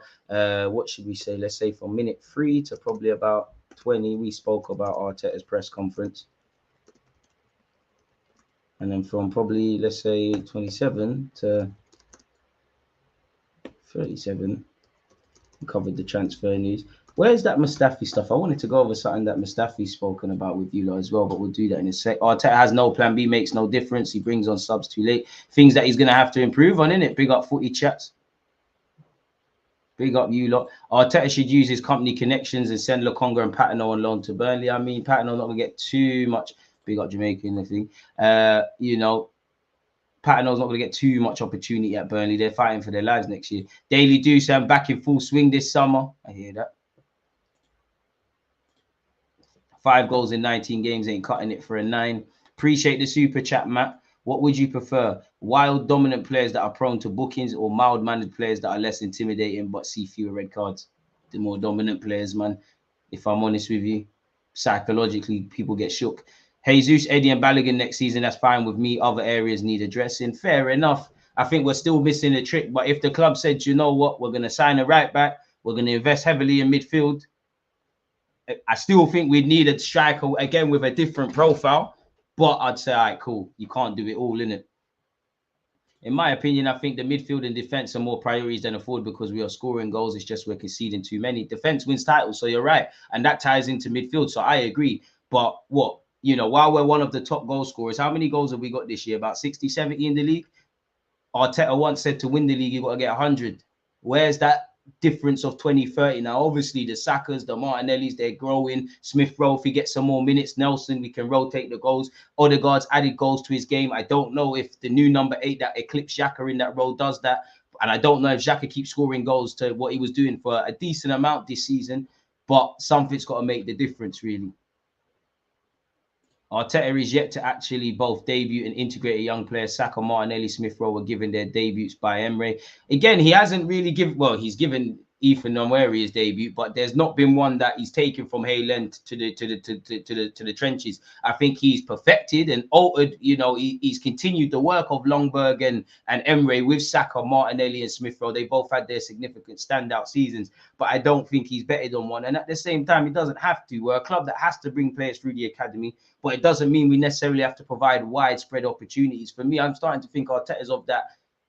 What should we say? Let's say from minute 3 to probably about 20, we spoke about Arteta's press conference. And then from probably, let's say, 27 to 37, we covered the transfer news. Where's that Mustafi stuff? I wanted to go over something that Mustafi's spoken about with you lot as well, but we'll do that in a sec. Arteta has no plan B, makes no difference. He brings on subs too late. Things that he's going to have to improve on, innit? Big up footy chats. Big up you lot. Arteta should use his company connections and send Lokonga and Patino on loan to Burnley. I mean, Patino's not going to get too much. Big up Jamaican, I think. You know, Patino's not going to get too much opportunity at Burnley. They're fighting for their lives next year. Daily Deuce, I'm back in full swing this summer. I hear that. 5 goals in 19 games ain't cutting it for a 9. Appreciate the super chat, Matt. What would you prefer? Wild, dominant players that are prone to bookings, or mild-mannered players that are less intimidating but see fewer red cards? The more dominant players, man. If I'm honest with you, psychologically, people get shook. Jesus, Eddie and Balogun next season, that's fine with me. Other areas need addressing. Fair enough. I think we're still missing a trick. But if the club said, you know what, we're going to sign a right back, we're going to invest heavily in midfield, I still think we'd need a striker, again, with a different profile. But I'd say, all right, cool. You can't do it all, innit? In my opinion, I think the midfield and defense are more priorities than a forward, because we are scoring goals. It's just we're conceding too many. Defense wins titles, so you're right. And that ties into midfield, so I agree. But what? You know, while we're one of the top goal scorers, how many goals have we got this year? About 60, 70 in the league? Arteta once said to win the league, you've got to get 100. Where's that difference of 20, 30? Now, obviously, the Sakas, the Martinellis, they're growing. Smith Rowe, if he gets some more minutes, Nelson, we can rotate the goals. Odegaard's added goals to his game. I don't know if the new number 8 that eclipsed Xhaka in that role does that. And I don't know if Xhaka keeps scoring goals to what he was doing for a decent amount this season. But something's got to make the difference, really. Arteta is yet to actually both debut and integrate a young player. Saka, Martinelli, Smith Rowe were given their debuts by Emre. Again, he hasn't really given, well, he's given Ethan Nwaneri his debut, but there's not been one that he's taken from Hayland to the trenches. I think he's perfected and altered. You know, he's continued the work of Longberg and Emre with Saka, Martinelli, and Smith Rowe. They both had their significant standout seasons, but I don't think he's betted on one. And at the same time, he doesn't have to. We're a club that has to bring players through the academy, but it doesn't mean we necessarily have to provide widespread opportunities. For me, I'm starting to think Arteta's of that.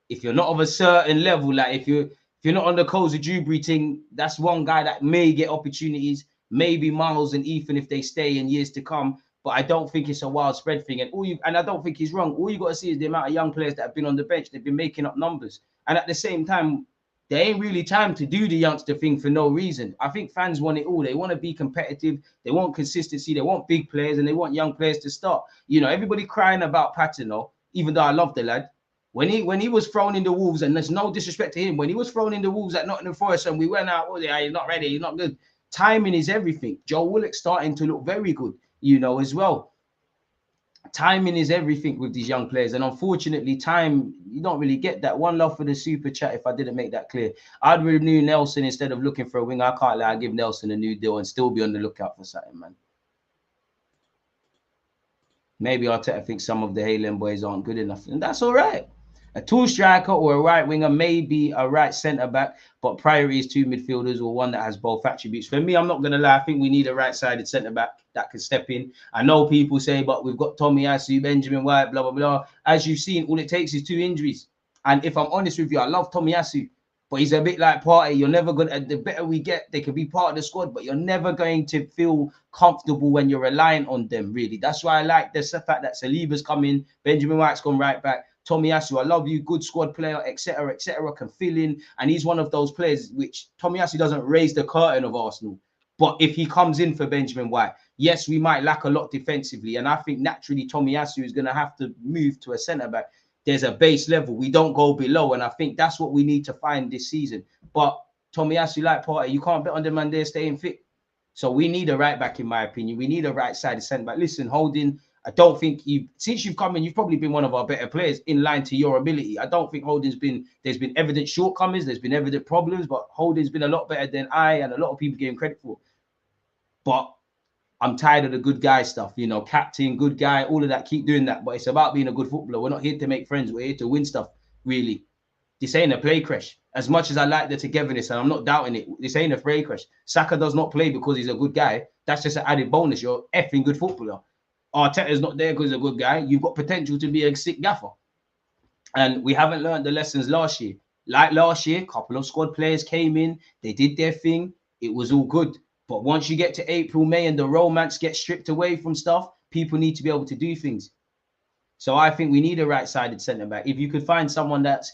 If you're not of a certain level, like if you're not on the Koza Dewberry thing, that's one guy that may get opportunities. Maybe Miles and Ethan if they stay in years to come. But I don't think it's a widespread thing. And I don't think he's wrong. All you got to see is the amount of young players that have been on the bench. They've been making up numbers. And at the same time, there ain't really time to do the youngster thing for no reason. I think fans want it all. They want to be competitive. They want consistency. They want big players, and they want young players to start. You know, everybody crying about Patino, even though I love the lad. When he was thrown in the Wolves, and there's no disrespect to him, when he was thrown in the Wolves at Nottingham Forest and we went out, oh yeah, he's not ready, he's not good. Timing is everything. Joe Willock's starting to look very good, you know, as well. Timing is everything with these young players, and unfortunately, time, you don't really get that. One love for the super chat if I didn't make that clear. I'd renew Nelson instead of looking for a winger. I can't lie, I'd give Nelson a new deal and still be on the lookout for something, man. Maybe Arteta thinks some of the Hayland boys aren't good enough, and that's all right. A tall striker or a right winger, maybe a right centre back, but priority is 2 midfielders or one that has both attributes. For me, I'm not going to lie, I think we need a right-sided centre back that can step in. I know people say, but we've got Tomiyasu, Benjamin White, blah, blah, blah. As you've seen, all it takes is 2 injuries. And if I'm honest with you, I love Tomiyasu, but he's a bit like Partey. You're never going to, the better we get, they can be part of the squad, but you're never going to feel comfortable when you're reliant on them, really. That's why I like the fact that Saliba's come in, Benjamin White's gone right back. Tomiyasu, I love you, good squad player, etc., can fill in. And he's one of those players which Tomiyasu doesn't raise the curtain of Arsenal. But if he comes in for Benjamin White, yes, we might lack a lot defensively. And I think naturally Tomiyasu is going to have to move to a centre-back. There's a base level. We don't go below. And I think that's what we need to find this season. But Tomiyasu, like Partey, you can't bet on the man there staying fit. So we need a right-back, in my opinion. We need a right-sided centre-back. Listen, Holding, I don't think since you've come in, you've probably been one of our better players in line to your ability. I don't think there's been evident shortcomings, there's been evident problems, but Holding's been a lot better than I and a lot of people give him credit for. But I'm tired of the good guy stuff, you know, captain, good guy, all of that. Keep doing that. But it's about being a good footballer. We're not here to make friends. We're here to win stuff, really. This ain't a play crash. As much as I like the togetherness, and I'm not doubting it, this ain't a play crash. Saka does not play because he's a good guy. That's just an added bonus. You're effing good footballer. Arteta's not there because he's a good guy. You've got potential to be a sick gaffer. And we haven't learned the lessons last year. Like last year, a couple of squad players came in. They did their thing. It was all good. But once you get to April, May, and the romance gets stripped away from stuff, people need to be able to do things. So I think we need a right-sided centre-back. If you could find someone that's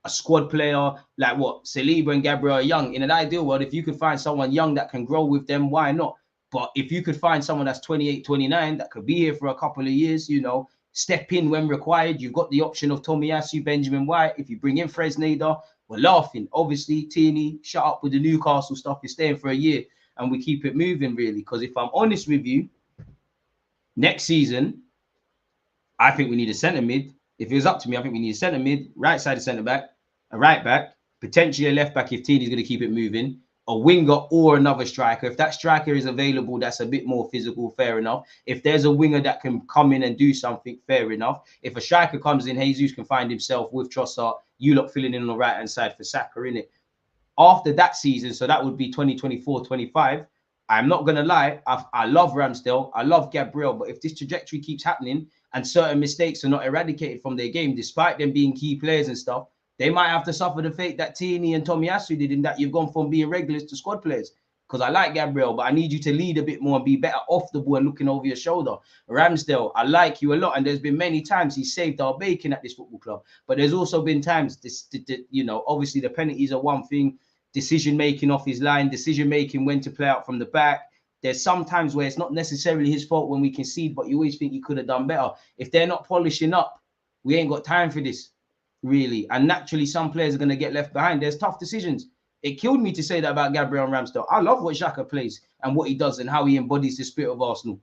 a squad player, like what, Saliba and Gabriel are young. In an ideal world, if you could find someone young that can grow with them, why not? But if you could find someone that's 28, 29, that could be here for a couple of years, you know, step in when required. You've got the option of Tomiyasu, Benjamin White. If you bring in Fresneda, we're laughing. Obviously, Tini, shut up with the Newcastle stuff. You're staying for a year and we keep it moving, really. Because if I'm honest with you, next season, I think we need a centre mid. If it was up to me, I think we need a centre mid, right-sided centre back, a right back, potentially a left back if Tini's going to keep it moving, a winger or another striker. If that striker is available, that's a bit more physical, fair enough. If there's a winger that can come in and do something, fair enough. If a striker comes in, Jesus can find himself with Trossard, you lot filling in on the right-hand side for Saka, innit? After that season, so that would be 2024-25, I'm not going to lie, I love Ramsdale, I love Gabriel, but if this trajectory keeps happening and certain mistakes are not eradicated from their game, despite them being key players and stuff, they might have to suffer the fate that Tierney and Tomiyasu did, in that you've gone from being regulars to squad players. Because I like Gabriel, but I need you to lead a bit more and be better off the ball and looking over your shoulder. Ramsdale, I like you a lot, and there's been many times he saved our bacon at this football club. But there's also been times, you know, obviously the penalties are one thing, decision-making off his line, decision-making when to play out from the back. There's some times where it's not necessarily his fault when we concede, but you always think he could have done better. If they're not polishing up, we ain't got time for this, really. And naturally, some players are going to get left behind. There's tough decisions. It killed me to say that about Gabriel and Ramsdale. I love what Xhaka plays and what he does and how he embodies the spirit of Arsenal.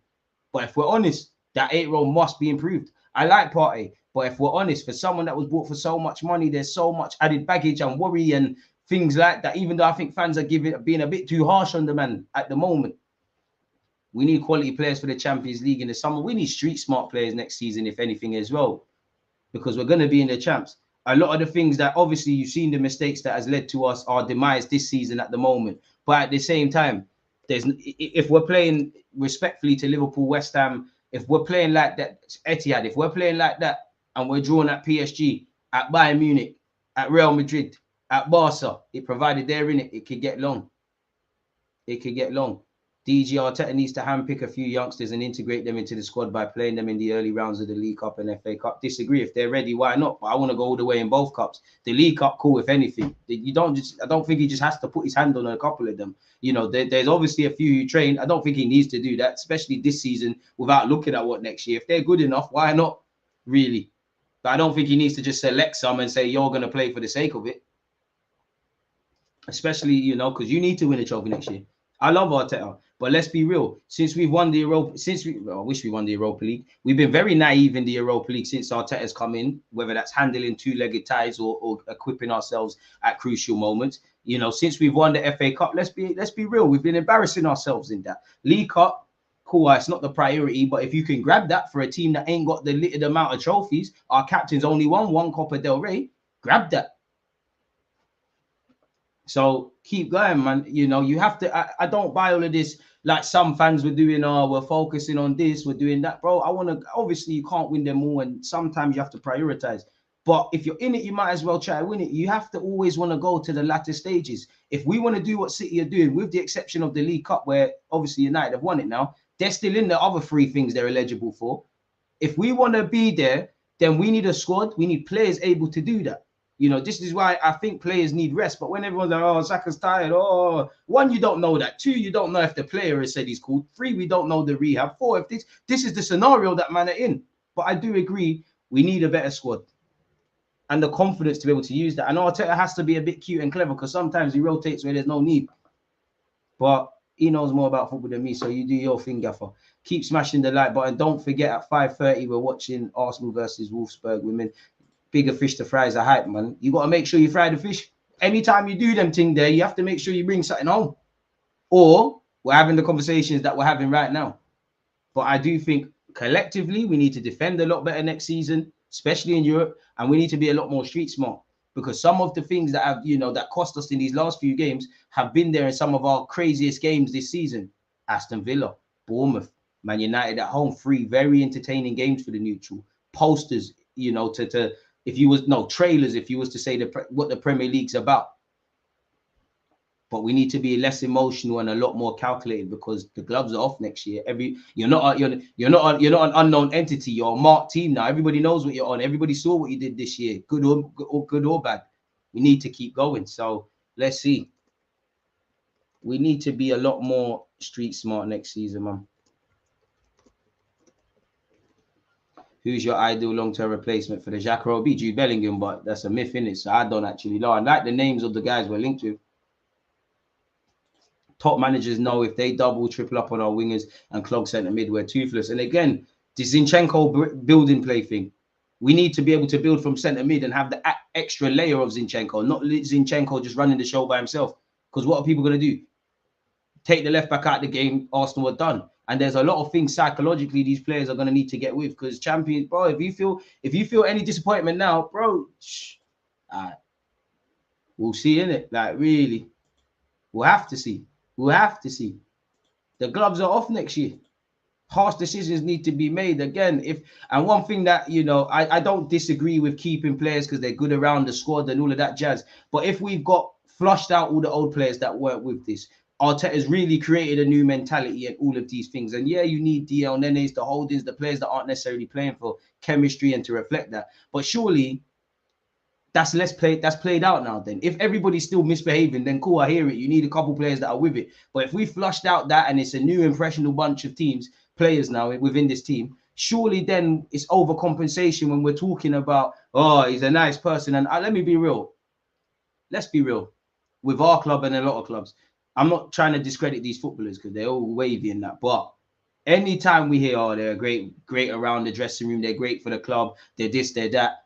But if we're honest, that 8 role must be improved. I like Partey, but if we're honest, for someone that was bought for so much money, there's so much added baggage and worry and things like that, even though I think fans are being a bit too harsh on the man at the moment. We need quality players for the Champions League in the summer. We need street smart players next season, if anything, as well, because we're going to be in the champs. A lot of the things that obviously you've seen the mistakes that has led to us, our demise this season at the moment. But at the same time, if we're playing respectfully to Liverpool, West Ham, if we're playing like that, Etihad, if we're playing like that and we're drawn at PSG, at Bayern Munich, at Real Madrid, at Barca, it provided they're in it, it could get long. It could get long. DG Arteta needs to handpick a few youngsters and integrate them into the squad by playing them in the early rounds of the League Cup and FA Cup. Disagree. If they're ready, why not? But I want to go all the way in both cups. The League Cup, cool, if anything. I don't think he just has to put his hand on a couple of them. You know, there's obviously a few who train. I don't think he needs to do that, especially this season, without looking at what next year. If they're good enough, why not? Really. But I don't think he needs to just select some and say, you're going to play for the sake of it. Especially, you know, because you need to win a trophy next year. I love Arteta, but let's be real. Since we've won the Europa, I wish we won the Europa League. We've been very naive in the Europa League since Arteta's come in, whether that's handling two-legged ties or equipping ourselves at crucial moments. You know, since we've won the FA Cup, let's be real. We've been embarrassing ourselves in that. League Cup, cool, it's not the priority, but if you can grab that for a team that ain't got the limited amount of trophies, our captain's only won one Copa del Rey, grab that. So keep going, man. You know, you have to. I don't buy all of this like some fans were doing. Oh, we're focusing on this, we're doing that, bro. I want to. Obviously, you can't win them all, and sometimes you have to prioritize. But if you're in it, you might as well try to win it. You have to always want to go to the latter stages. If we want to do what City are doing, with the exception of the League Cup, where obviously United have won it now, they're still in the other 3 things they're eligible for. If we want to be there, then we need a squad. We need players able to do that. You know, this is why I think players need rest. But when everyone's like, oh, Saka's tired. Oh, 1, you don't know that. 2, you don't know if the player has said he's called. 3, we don't know the rehab. 4, if this is the scenario that man are in. But I do agree, we need a better squad. And the confidence to be able to use that. And Arteta has to be a bit cute and clever because sometimes he rotates where there's no need. But he knows more about football than me. So you do your thing, Gaffer. Keep smashing the like button. Don't forget at 5:30, we're watching Arsenal versus Wolfsburg women. Bigger fish to fry is a hype, man. You got to make sure you fry the fish. Anytime you do them thing there, you have to make sure you bring something home. Or we're having the conversations that we're having right now. But I do think collectively, we need to defend a lot better next season, especially in Europe. And we need to be a lot more street smart because some of the things that have, you know, that cost us in these last few games have been there in some of our craziest games this season. Aston Villa, Bournemouth, Man United at home, 3 very entertaining games for the neutral. Posters, you know, if you was trailers, if you was to say what the Premier League's about. But we need to be less emotional and a lot more calculated because the gloves are off next year. You're not an unknown entity. You're a marked team now. Everybody knows what you're on. Everybody saw what you did this year, good or bad. We need to keep going. So let's see. We need to be a lot more street smart next season, man. Who's your ideal long-term replacement for the Xhaka? Will be Jude Bellingham, but that's a myth, innit? So I don't actually know. I like the names of the guys we're linked with. Top managers know if they double, triple up on our wingers and clog centre mid, we're toothless. And again, the Zinchenko building play thing. We need to be able to build from centre mid and have the extra layer of Zinchenko, not Zinchenko just running the show by himself. Because what are people going to do? Take the left back out of the game, Arsenal are done. And there's a lot of things psychologically these players are going to need to get with because champions, bro, if you feel any disappointment now, bro, we'll see, innit? Like, really, we'll have to see. We'll have to see. The gloves are off next year. Harsh decisions need to be made again. And one thing that, you know, I don't disagree with keeping players because they're good around the squad and all of that jazz. But if we've got flushed out all the old players that weren't with this, Arteta's really created a new mentality and all of these things. And yeah, you need the El Nenes, the Holdings, the players that aren't necessarily playing for chemistry and to reflect that. But surely that's played out now then. If everybody's still misbehaving, then cool, I hear it. You need a couple players that are with it. But if we flushed out that and it's a new impressionable bunch of players now within this team, surely then it's overcompensation when we're talking about, oh, he's a nice person. And let me be real. Let's be real. With our club and a lot of clubs, I'm not trying to discredit these footballers because they're all wavy in that. But anytime we hear, oh, they're great around the dressing room, they're great for the club, they're this, they're that,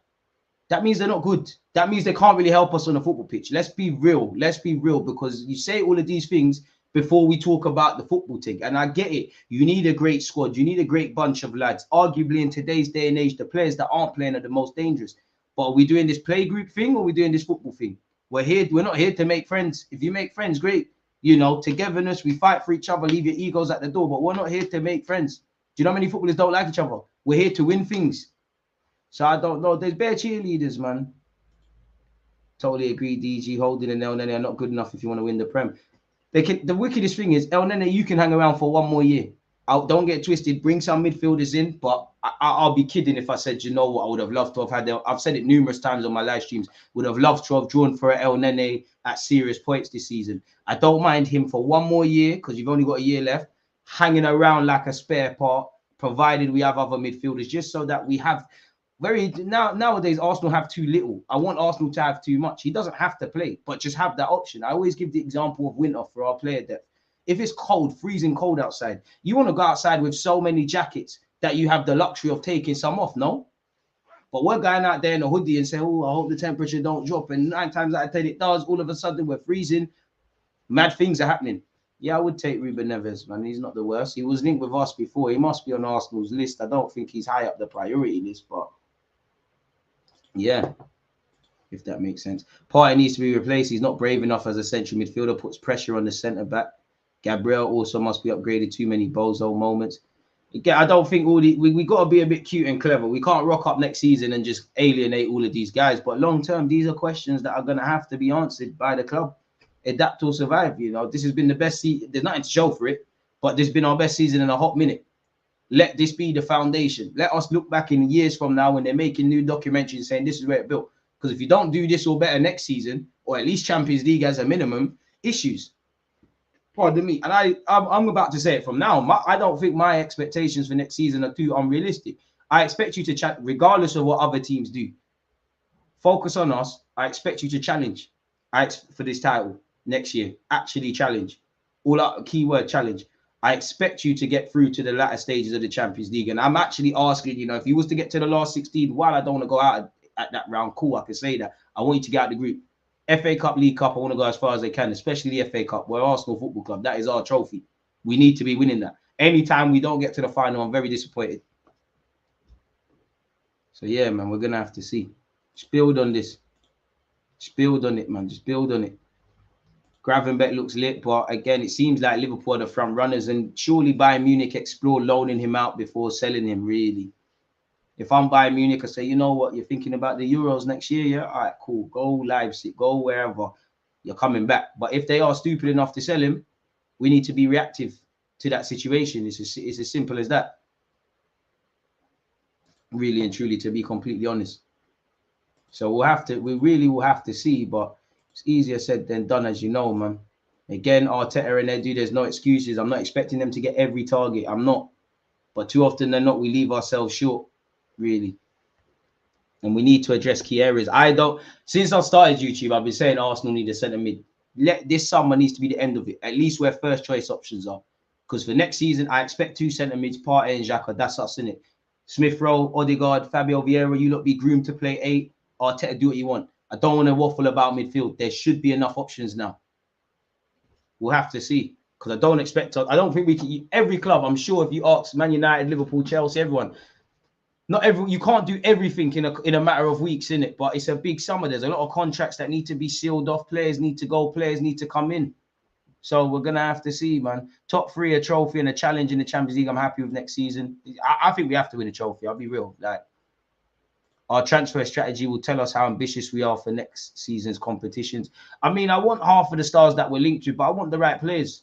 that means they're not good. That means they can't really help us on the football pitch. Let's be real. Let's be real because you say all of these things before we talk about the football thing. And I get it. You need a great squad. You need a great bunch of lads. Arguably in today's day and age, the players that aren't playing are the most dangerous. But are we doing this play group thing or are we doing this football thing? We're not here to make friends. If you make friends, great. You know, togetherness, we fight for each other, leave your egos at the door, but we're not here to make friends. Do you know how many footballers don't like each other? We're here to win things. So I don't know. There's bare cheerleaders, man. Totally agree, DG. Holding and El Nene are not good enough if you want to win the Prem. The wickedest thing is, El Nene, you can hang around for 1 more year. Don't get twisted. Bring some midfielders in, but I'll be kidding if I said, you know what, I would have loved to have had. I've said it numerous times on my live streams. Would have loved to have drawn for El Nene at serious points this season. I don't mind him for 1 more year because you've only got a year left, hanging around like a spare part, provided we have other midfielders, just so that we have nowadays Arsenal have too little. I want Arsenal to have too much. He doesn't have to play, but just have that option. I always give the example of winter for our player depth. If it's cold, freezing cold outside, you want to go outside with so many jackets that you have the luxury of taking some off, no? But we're going out there in a hoodie and say, oh, I hope the temperature don't drop. And 9 times out of 10 it does. All of a sudden we're freezing. Mad things are happening. Yeah, I would take Ruben Neves, man. He's not the worst. He was linked with us before. He must be on Arsenal's list. I don't think he's high up the priority list, but yeah, if that makes sense. Partey needs to be replaced. He's not brave enough as a central midfielder, puts pressure on the centre back. Gabriel also must be upgraded. Too many bozo moments. Again, I don't think we got to be a bit cute and clever. We can't rock up next season and just alienate all of these guys. But long term, these are questions that are going to have to be answered by the club. Adapt or survive. You know, this has been the best season. There's nothing to show for it, but this has been our best season in a hot minute. Let this be the foundation. Let us look back in years from now when they're making new documentaries saying this is where it built. Because if you don't do this or better next season, or at least Champions League as a minimum, issues. Pardon me. And I'm about to say it from now. I don't think my expectations for next season are too unrealistic. I expect you to chat, regardless of what other teams do. Focus on us. I expect you to challenge for this title next year. Actually challenge. All out keyword challenge. I expect you to get through to the latter stages of the Champions League. And I'm actually asking, you know, if you was to get to the last 16, while I don't want to go out at that round, cool, I can say that. I want you to get out of the group. FA Cup, League Cup, I want to go as far as I can, especially the FA Cup. We're Arsenal Football Club. That is our trophy. We need to be winning that. Anytime we don't get to the final, I'm very disappointed. So, yeah, man, we're going to have to see. Just build on this. Just build on it, man. Just build on it. Gravenberch looks lit, but again, it seems like Liverpool are the front runners, and surely Bayern Munich explore loaning him out before selling him, really. If I'm Bayern Munich, I say, you know what, you're thinking about the Euros next year, yeah? All right, cool. Go Leipzig, go wherever. You're coming back. But if they are stupid enough to sell him, we need to be reactive to that situation. It's as simple as that. Really and truly, to be completely honest. So we really will have to see, but it's easier said than done, as you know, man. Again, Arteta and Edu, there's no excuses. I'm not expecting them to get every target. I'm not. But too often than not, we leave ourselves short, really. And we need to address key areas. Since I started YouTube, I've been saying Arsenal need a centre mid. This summer needs to be the end of it. At least where first choice options are. Because for next season, I expect 2 centre mids, Partey and Xhaka. That's us, innit? Smith Rowe, Odegaard, Fabio Vieira, you lot be groomed to play 8. Arteta, do what you want. I don't want to waffle about midfield. There should be enough options now. We'll have to see. Because I don't expect to. I don't think we can. Every club, I'm sure, if you ask Man United, Liverpool, Chelsea, everyone, you can't do everything in a matter of weeks, innit? But it's a big summer. There's a lot of contracts that need to be sealed off. Players need to go. Players need to come in. So we're gonna have to see, man. Top 3, a trophy and a challenge in the Champions League. I'm happy with next season. I think we have to win a trophy. I'll be real. Like, our transfer strategy will tell us how ambitious we are for next season's competitions. I mean, I want half of the stars that we're linked to, but I want the right players.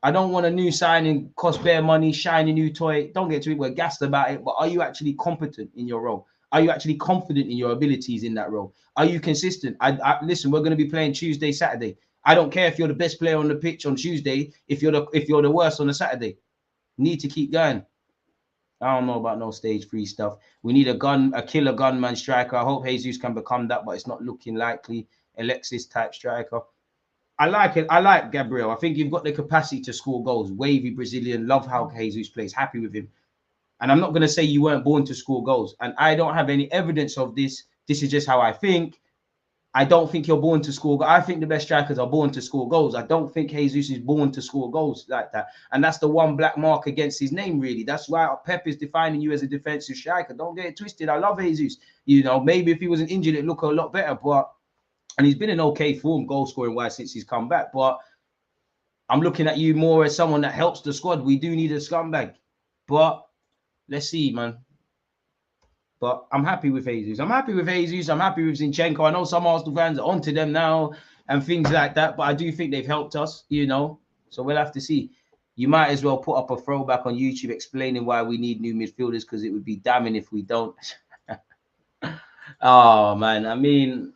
I don't want a new signing, cost bare money, shiny new toy. Don't get to it. We're gassed about it. But are you actually competent in your role? Are you actually confident in your abilities in that role? Are you consistent? Listen, we're going to be playing Tuesday, Saturday. I don't care if you're the best player on the pitch on Tuesday. If you're the worst on a Saturday, need to keep going. I don't know about no stage 3 stuff. We need a killer gunman striker. I hope Jesus can become that, but it's not looking likely. Alexis type striker. I like it. I like Gabriel. I think you've got the capacity to score goals. Wavy Brazilian. Love how Jesus plays. Happy with him. And I'm not going to say you weren't born to score goals. And I don't have any evidence of this. This is just how I think. I don't think you're born to score. I think the best strikers are born to score goals. I don't think Jesus is born to score goals like that. And that's the one black mark against his name, really. That's why Pep is defining you as a defensive striker. Don't get it twisted. I love Jesus. You know, maybe if he wasn't injured, it'd look a lot better. And he's been in okay form, goal-scoring wise, since he's come back. But I'm looking at you more as someone that helps the squad. We do need a scumbag. But let's see, man. But I'm happy with Jesus. I'm happy with Jesus. I'm happy with Zinchenko. I know some Arsenal fans are onto them now and things like that. But I do think they've helped us, you know. So we'll have to see. You might as well put up a throwback on YouTube explaining why we need new midfielders, because it would be damning if we don't. Oh, man. I mean,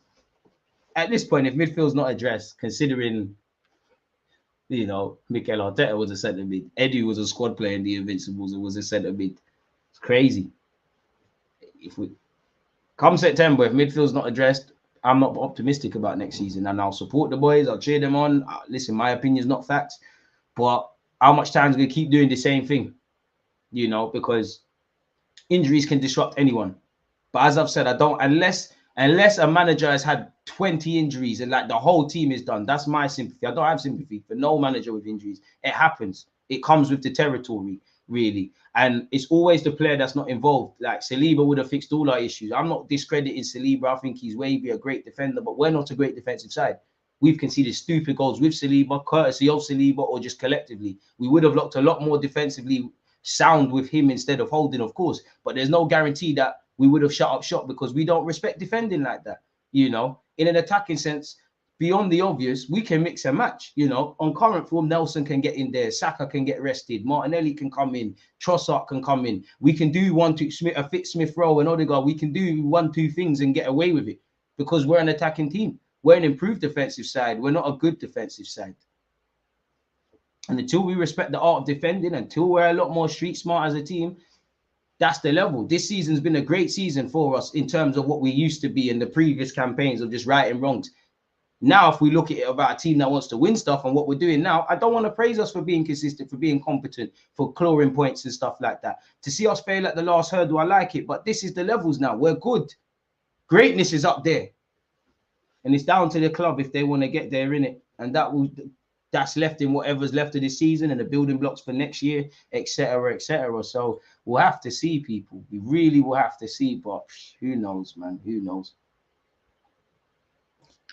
at this point, if midfield's not addressed, considering, you know, Mikel Arteta was a centre mid, Edu was a squad player in the Invincibles, it was a centre mid. It's crazy. If we come September, if midfield's not addressed, I'm not optimistic about next season. And I'll support the boys. I'll cheer them on. Listen, my opinion is not facts, but how much time is going to keep doing the same thing? You know, because injuries can disrupt anyone. But as I've said, I don't, unless Unless a manager has had 20 injuries and like the whole team is done. That's my sympathy. I don't have sympathy for no manager with injuries. It happens. It comes with the territory, really. And it's always the player that's not involved. Like Saliba would have fixed all our issues. I'm not discrediting Saliba. I think he's maybe a great defender, but we're not a great defensive side. We've conceded stupid goals with Saliba, courtesy of Saliba, or just collectively. We would have looked a lot more defensively sound with him instead of Holding, of course. But there's no guarantee that we would have shut up shop because we don't respect defending like that. You know, in an attacking sense, beyond the obvious, we can mix and match. You know, on current form, Nelson can get in there, Saka can get rested, Martinelli can come in, Trossard can come in. We can do 1-2, a fit Smith Rowe and Odegaard. We can do 1-2 things and get away with it because we're an attacking team. We're an improved defensive side. We're not a good defensive side. And until we respect the art of defending, until we're a lot more street smart as a team, that's the level. This season's been a great season for us in terms of what we used to be in the previous campaigns of just righting wrongs. Now, if we look at it about a team that wants to win stuff and what we're doing now, I don't want to praise us for being consistent, for being competent, for clawing points and stuff like that. To see us fail at the last hurdle, I like it. But this is the levels now. We're good. Greatness is up there. And it's down to the club if they want to get there, innit? And that's left in whatever's left of this season and the building blocks for next year, etc., etc. So we'll have to see, people. We really will have to see, but who knows, man? Who knows?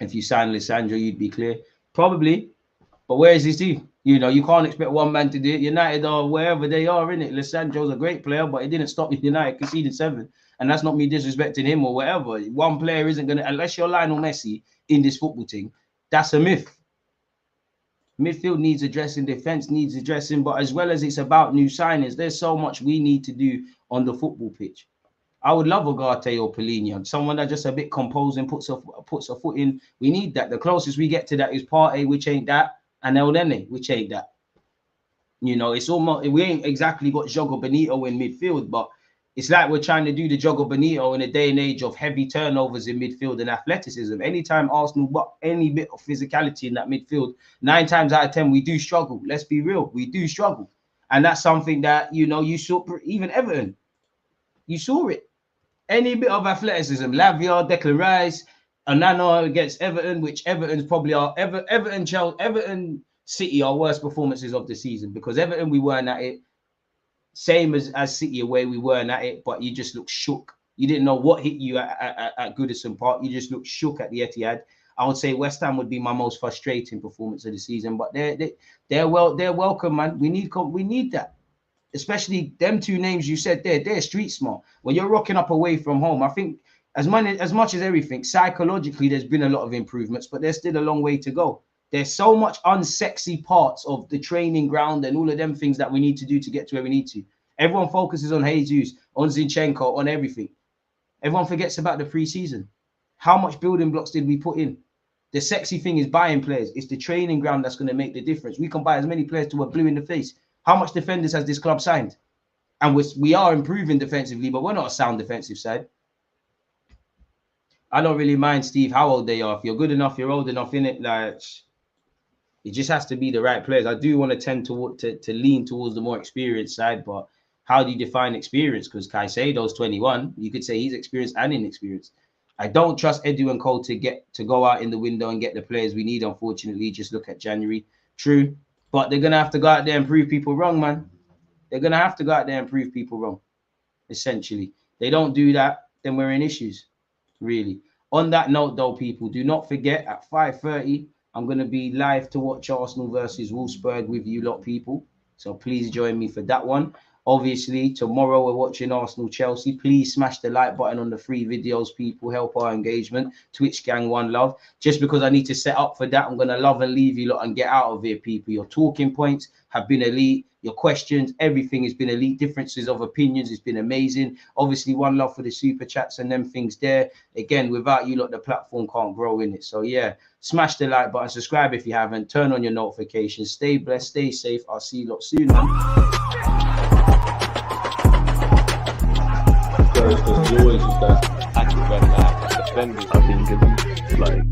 If you sign Lissandro, you'd be clear. Probably. But where is his team? You know, you can't expect one man to do it. United or wherever they are, innit? Lissandro's a great player, but it didn't stop United conceding 7. And that's not me disrespecting him or whatever. One player isn't going to, unless you're Lionel Messi in this football team, that's a myth. Midfield needs addressing, defense needs addressing, but as well as it's about new signings, there's so much we need to do on the football pitch. I would love Ugarte or Polina, someone that just a bit composing, puts a foot in. We need that. The closest we get to that is Partey, which ain't that, and El Nene, which ain't that. You know, it's almost, we ain't exactly got Jogo Benito in midfield, but it's like we're trying to do the Jogo Benito in a day and age of heavy turnovers in midfield and athleticism. Anytime Arsenal got any bit of physicality in that midfield, 9 times out of 10, we do struggle. Let's be real. We do struggle. And that's something that, you know, you saw, even Everton, you saw it. Any bit of athleticism, Lavia, Declan Rice, Onana against Everton, which Everton's probably are, Everton, Chelsea, Everton City are worst performances of the season because Everton, we weren't at it. Same as City away, we weren't at it, but you just looked shook. You didn't know what hit you at Goodison Park. You just looked shook at the Etihad. I would say West Ham would be my most frustrating performance of the season, but they're welcome, man. We need that, especially them 2 names you said there. They're street smart. When you're rocking up away from home, I think as much as everything, psychologically, there's been a lot of improvements, but there's still a long way to go. There's so much unsexy parts of the training ground and all of them things that we need to do to get to where we need to. Everyone focuses on Jesus, on Zinchenko, on everything. Everyone forgets about the pre-season. How much building blocks did we put in? The sexy thing is buying players. It's the training ground that's going to make the difference. We can buy as many players till we're blue in the face. How much defenders has this club signed? And we are improving defensively, but we're not a sound defensive side. I don't really mind, Steve, how old they are. If you're good enough, you're old enough, innit? Like, it just has to be the right players. I do want to tend to lean towards the more experienced side, but how do you define experience? Because Caicedo's 21. You could say he's experienced and inexperienced. I don't trust Edu and Cole to go out in the window and get the players we need, unfortunately. Just look at January. True. But they're going to have to go out there and prove people wrong, man. They're going to have to go out there and prove people wrong, essentially. They don't do that, then we're in issues, really. On that note, though, people, do not forget at 5:30, I'm going to be live to watch Arsenal versus Wolfsburg with you lot, people. So please join me for that one. Obviously, tomorrow we're watching Arsenal-Chelsea. Please smash the like button on the free videos, people. Help our engagement. Twitch gang, one love. Just because I need to set up for that, I'm going to love and leave you lot and get out of here, people. Your talking points have been elite. Your questions, everything has been elite. Differences of opinions has been amazing. Obviously, one love for the super chats and them things there. Again, without you lot, the platform can't grow in it. So yeah, smash the like button, subscribe if you haven't, turn on your notifications. Stay blessed, stay safe. I'll see you lot soon, man. There's always that active red flag. Defenders, I think, it's like.